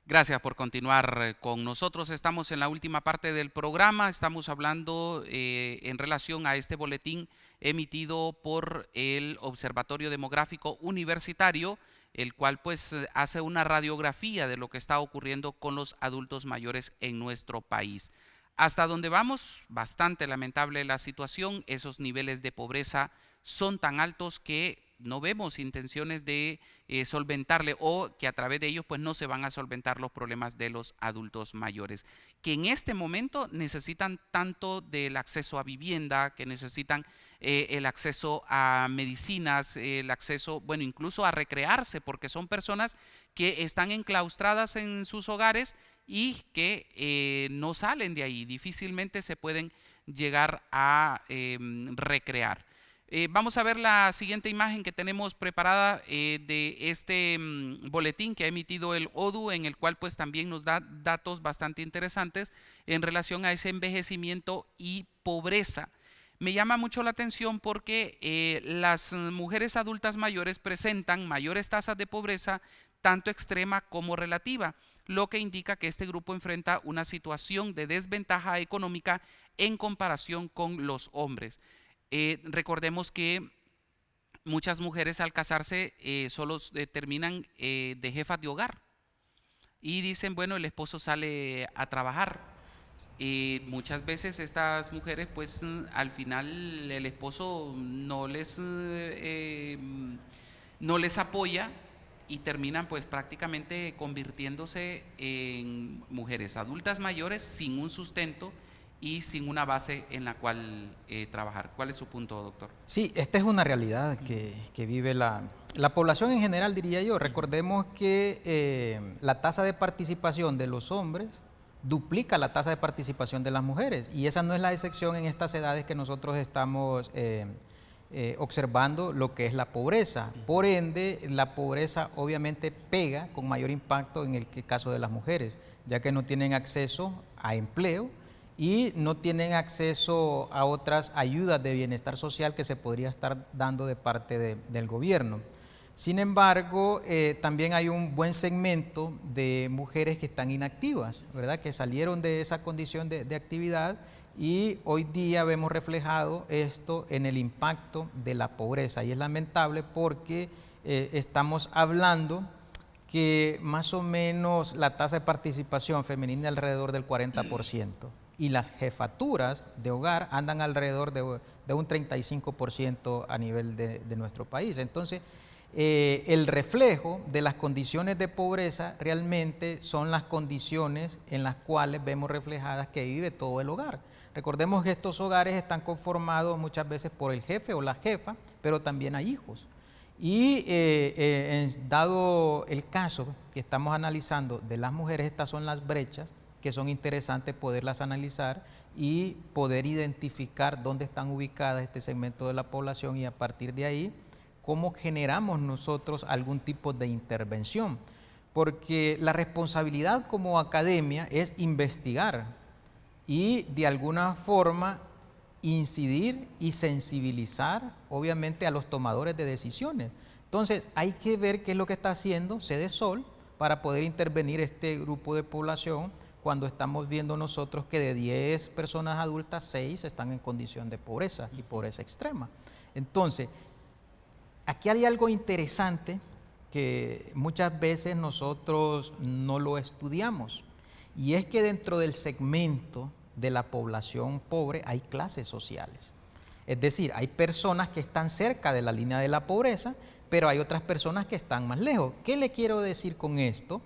[SPEAKER 1] Gracias por continuar con nosotros. Estamos en la última parte del programa. Estamos hablando en relación a este boletín emitido por el Observatorio Demográfico Universitario, el cual pues hace una radiografía de lo que está ocurriendo con los adultos mayores en nuestro país. Hasta donde vamos, bastante lamentable la situación. Esos niveles de pobreza son tan altos que no vemos intenciones de solventarle, o que a través de ellos pues no se van a solventar los problemas de los adultos mayores, que en este momento necesitan tanto del acceso a vivienda, que necesitan el acceso a medicinas, el acceso, bueno, incluso a recrearse, porque son personas que están enclaustradas en sus hogares y que no salen de ahí, difícilmente se pueden llegar a recrear. Vamos a ver la siguiente imagen que tenemos preparada de este boletín que ha emitido el ODU, en el cual pues también nos da datos bastante interesantes en relación a ese envejecimiento y pobreza. Me llama mucho la atención porque las mujeres adultas mayores presentan mayores tasas de pobreza, tanto extrema como relativa, lo que indica que este grupo enfrenta una situación de desventaja económica en comparación con los hombres. Recordemos que muchas mujeres al casarse solo terminan de jefas de hogar y dicen, bueno, el esposo sale a trabajar. Muchas veces estas mujeres pues al final el esposo no les apoya y terminan pues prácticamente convirtiéndose en mujeres adultas mayores sin un sustento y sin una base en la cual trabajar. ¿Cuál es su punto, doctor?
[SPEAKER 2] Sí, esta es una realidad que vive la población en general, diría yo. Recordemos que la tasa de participación de los hombres duplica la tasa de participación de las mujeres, y esa no es la excepción en estas edades que nosotros estamos observando lo que es la pobreza. Por ende, la pobreza obviamente pega con mayor impacto en el caso de las mujeres, ya que no tienen acceso a empleo y no tienen acceso a otras ayudas de bienestar social que se podría estar dando de parte del gobierno. Sin embargo, también hay un buen segmento de mujeres que están inactivas, ¿verdad? Que salieron de esa condición de actividad y hoy día vemos reflejado esto en el impacto de la pobreza. Y es lamentable porque estamos hablando que más o menos la tasa de participación femenina es alrededor del 40%. Y las jefaturas de hogar andan alrededor de un 35% a nivel de nuestro país. Entonces, el reflejo de las condiciones de pobreza realmente son las condiciones en las cuales vemos reflejadas que vive todo el hogar. Recordemos que estos hogares están conformados muchas veces por el jefe o la jefa, pero también hay hijos. Y dado el caso que estamos analizando de las mujeres, estas son las brechas que son interesantes poderlas analizar y poder identificar dónde están ubicadas este segmento de la población y a partir de ahí, cómo generamos nosotros algún tipo de intervención. Porque la responsabilidad como academia es investigar y de alguna forma incidir y sensibilizar obviamente a los tomadores de decisiones. Entonces hay que ver qué es lo que está haciendo Cedesol para poder intervenir este grupo de población cuando estamos viendo nosotros que de 10 personas adultas, 6 están en condición de pobreza y pobreza extrema. Entonces, aquí hay algo interesante que muchas veces nosotros no lo estudiamos y es que dentro del segmento de la población pobre hay clases sociales. Es decir, hay personas que están cerca de la línea de la pobreza, pero hay otras personas que están más lejos. ¿Qué le quiero decir con esto?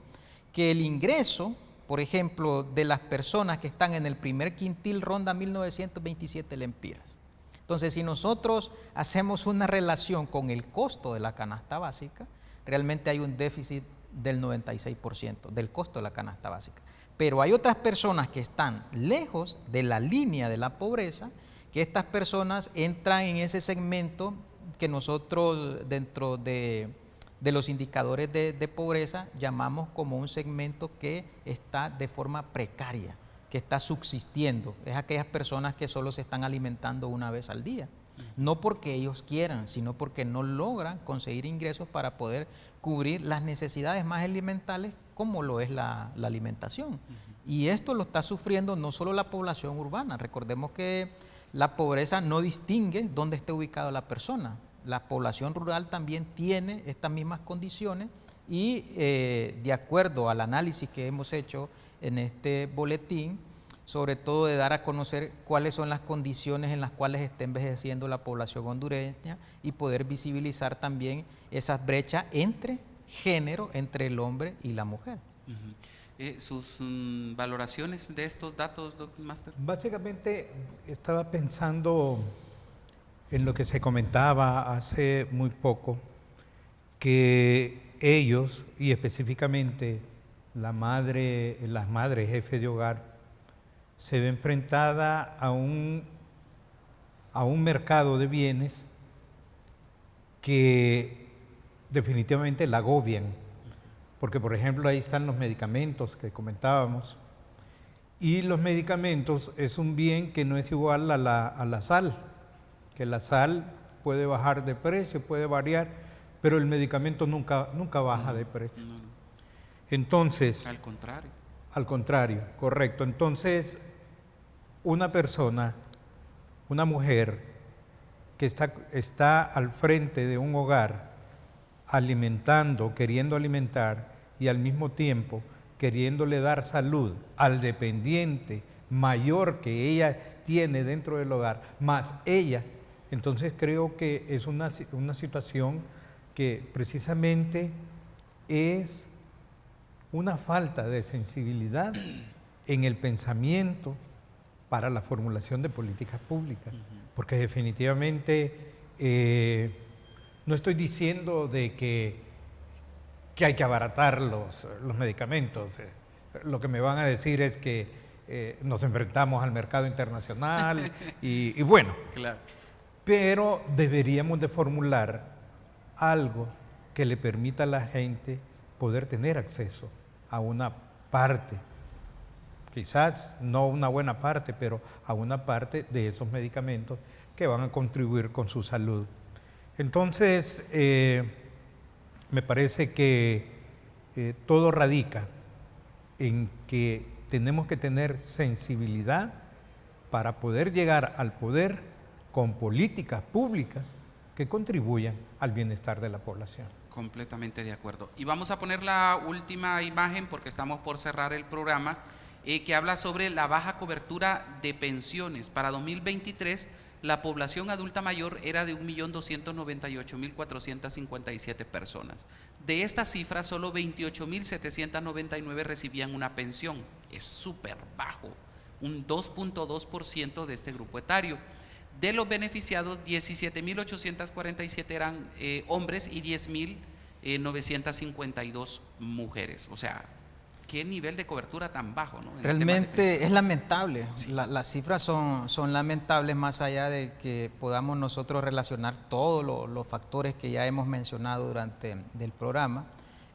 [SPEAKER 2] Que el ingreso, por ejemplo, de las personas que están en el primer quintil ronda 1927 lempiras. Entonces, si nosotros hacemos una relación con el costo de la canasta básica, realmente hay un déficit del 96% del costo de la canasta básica. Pero hay otras personas que están lejos de la línea de la pobreza, que estas personas entran en ese segmento que nosotros dentro de los indicadores de pobreza llamamos como un segmento que está de forma precaria, que está subsistiendo. Es aquellas personas que solo se están alimentando una vez al día. No porque ellos quieran, sino porque no logran conseguir ingresos para poder cubrir las necesidades más elementales como lo es la alimentación. Y esto lo está sufriendo no solo la población urbana. Recordemos que la pobreza no distingue dónde esté ubicada la persona. La población rural también tiene estas mismas condiciones y de acuerdo al análisis que hemos hecho en este boletín, sobre todo de dar a conocer cuáles son las condiciones en las cuales está envejeciendo la población hondureña y poder visibilizar también esas brechas entre género, entre el hombre y la mujer.
[SPEAKER 1] ¿Sus valoraciones de estos datos, doctor Máster?
[SPEAKER 3] Básicamente estaba pensando en lo que se comentaba hace muy poco, que ellos, y específicamente las madres jefes de hogar, se ve enfrentada a un mercado de bienes que definitivamente la agobian. Porque, por ejemplo, ahí están los medicamentos que comentábamos. Y los medicamentos es un bien que no es igual a la sal. Que la sal puede bajar de precio, puede variar, pero el medicamento nunca baja de precio. Entonces...
[SPEAKER 1] Al contrario.
[SPEAKER 3] Al contrario, correcto. Entonces, una persona, una mujer que está al frente de un hogar, alimentando, queriendo alimentar y al mismo tiempo queriéndole dar salud al dependiente mayor que ella tiene dentro del hogar, más ella, entonces creo que es una situación que precisamente es una falta de sensibilidad en el pensamiento para la formulación de políticas públicas, porque definitivamente no estoy diciendo de que hay que abaratar los medicamentos. Lo que me van a decir es que nos enfrentamos al mercado internacional y bueno,
[SPEAKER 1] claro.
[SPEAKER 3] Pero deberíamos de formular algo que le permita a la gente poder tener acceso a una parte quizás no una buena parte, pero a una parte de esos medicamentos que van a contribuir con su salud. Entonces, me parece que todo radica en que tenemos que tener sensibilidad para poder llegar al poder con políticas públicas que contribuyan al bienestar de la población.
[SPEAKER 1] Completamente de acuerdo. Y vamos a poner la última imagen porque estamos por cerrar el programa, que habla sobre la baja cobertura de pensiones. Para 2023, la población adulta mayor era de 1.298.457 personas. De esta cifra, solo 28.799 recibían una pensión. Es súper bajo, un 2.2% de este grupo etario. De los beneficiados, 17.847 eran hombres y 10.952 mujeres. O sea, qué nivel de cobertura tan bajo, ¿no?
[SPEAKER 2] Realmente es lamentable. Sí. Las cifras son lamentables, más allá de que podamos nosotros relacionar todos los factores que ya hemos mencionado durante el programa.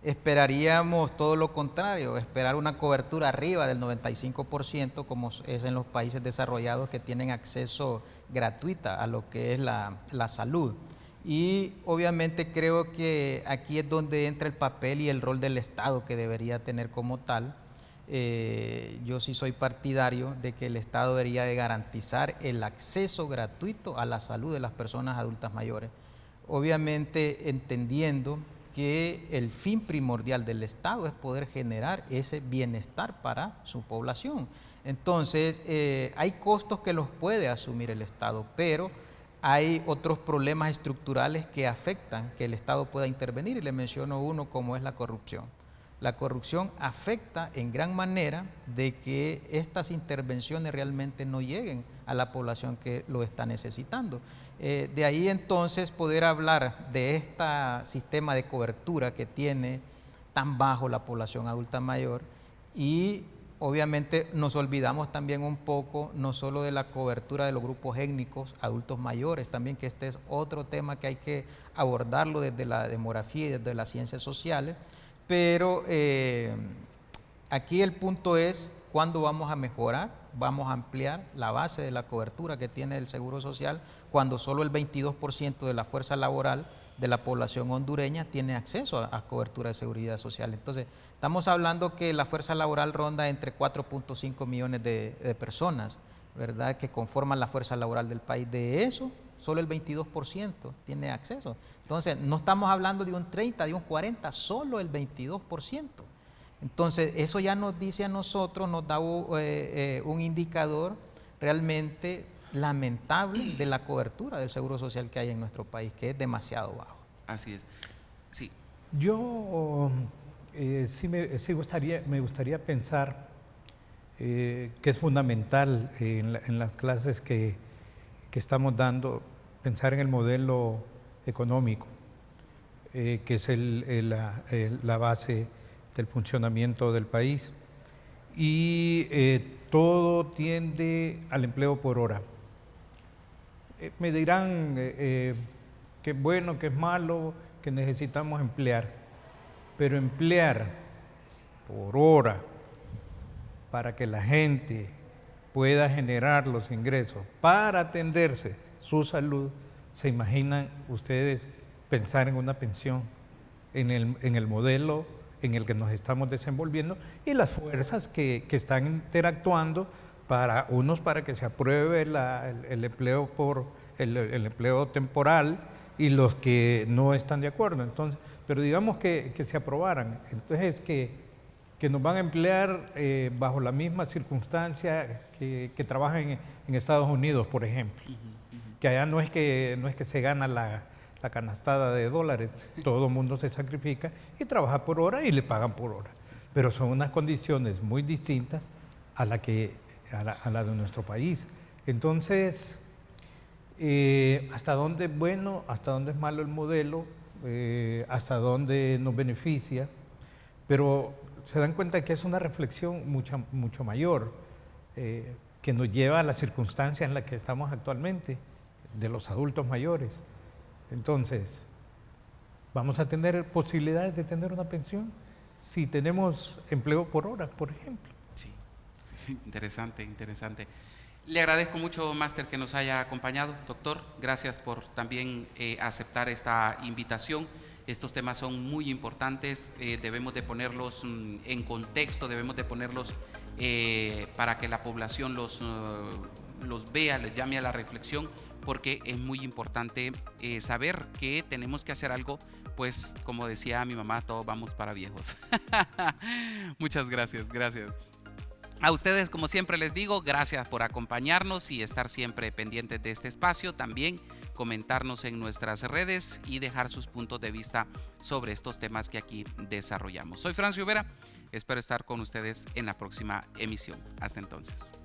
[SPEAKER 2] Esperaríamos todo lo contrario, esperar una cobertura arriba del 95%, como es en los países desarrollados que tienen acceso gratuita a lo que es la salud. Y obviamente creo que aquí es donde entra el papel y el rol del Estado que debería tener como tal. Yo sí soy partidario de que el Estado debería de garantizar el acceso gratuito a la salud de las personas adultas mayores. Obviamente entendiendo que el fin primordial del Estado es poder generar ese bienestar para su población. Entonces, hay costos que los puede asumir el Estado, pero hay otros problemas estructurales que afectan que el Estado pueda intervenir, y le menciono uno como es la corrupción. La corrupción afecta en gran manera de que estas intervenciones realmente no lleguen a la población que lo está necesitando. De ahí entonces poder hablar de este sistema de cobertura que tiene tan bajo la población adulta mayor, y obviamente nos olvidamos también un poco no solo de la cobertura de los grupos étnicos adultos mayores, también que este es otro tema que hay que abordarlo desde la demografía y desde las ciencias sociales, pero aquí el punto es cuándo vamos a mejorar, vamos a ampliar la base de la cobertura que tiene el Seguro Social, cuando solo el 22% de la fuerza laboral de la población hondureña tiene acceso a cobertura de seguridad social. Entonces, estamos hablando que la fuerza laboral ronda entre 4.5 millones de personas, ¿verdad?, que conforman la fuerza laboral del país. De eso, solo el 22% tiene acceso. Entonces, no estamos hablando de un 30, de un 40, solo el 22%. Entonces, eso ya nos dice a nosotros, nos da un indicador realmente lamentable de la cobertura del Seguro Social que hay en nuestro país, que es demasiado bajo.
[SPEAKER 1] Así es. Sí.
[SPEAKER 3] Yo me gustaría pensar que es fundamental en las clases que estamos dando, pensar en el modelo económico, que es la base del funcionamiento del país, y todo tiende al empleo por hora. Me dirán que es bueno, que es malo, que necesitamos emplear, pero emplear por hora para que la gente pueda generar los ingresos para atenderse su salud, ¿se imaginan ustedes pensar en una pensión, en el modelo en el que nos estamos desenvolviendo y las fuerzas que están interactuando para que se apruebe el empleo el empleo temporal y los que no están de acuerdo? Entonces, pero digamos que se aprobaran, entonces que nos van a emplear bajo la misma circunstancia que trabajan en Estados Unidos, por ejemplo, que allá no es que se gana la canastada de dólares, todo el mundo se sacrifica y trabaja por hora y le pagan por hora, pero son unas condiciones muy distintas a la de nuestro país. Entonces, hasta dónde es bueno, hasta dónde es malo el modelo, hasta dónde nos beneficia, pero se dan cuenta que es una reflexión mucho mayor, que nos lleva a la circunstancia en la que estamos actualmente, de los adultos mayores. Entonces, ¿vamos a tener posibilidades de tener una pensión si tenemos empleo por hora, por ejemplo?
[SPEAKER 1] Sí. Interesante, interesante. Le agradezco mucho, máster, que nos haya acompañado. Doctor, gracias por también aceptar esta invitación. Estos temas son muy importantes, debemos de ponerlos en contexto, debemos de ponerlos para que la población los vea, les llame a la reflexión, porque es muy importante saber que tenemos que hacer algo, pues como decía mi mamá, todos vamos para viejos. Muchas gracias, gracias. A ustedes, como siempre les digo, gracias por acompañarnos y estar siempre pendientes de este espacio. También comentarnos en nuestras redes y dejar sus puntos de vista sobre estos temas que aquí desarrollamos. Soy Francio Vera, espero estar con ustedes en la próxima emisión. Hasta entonces.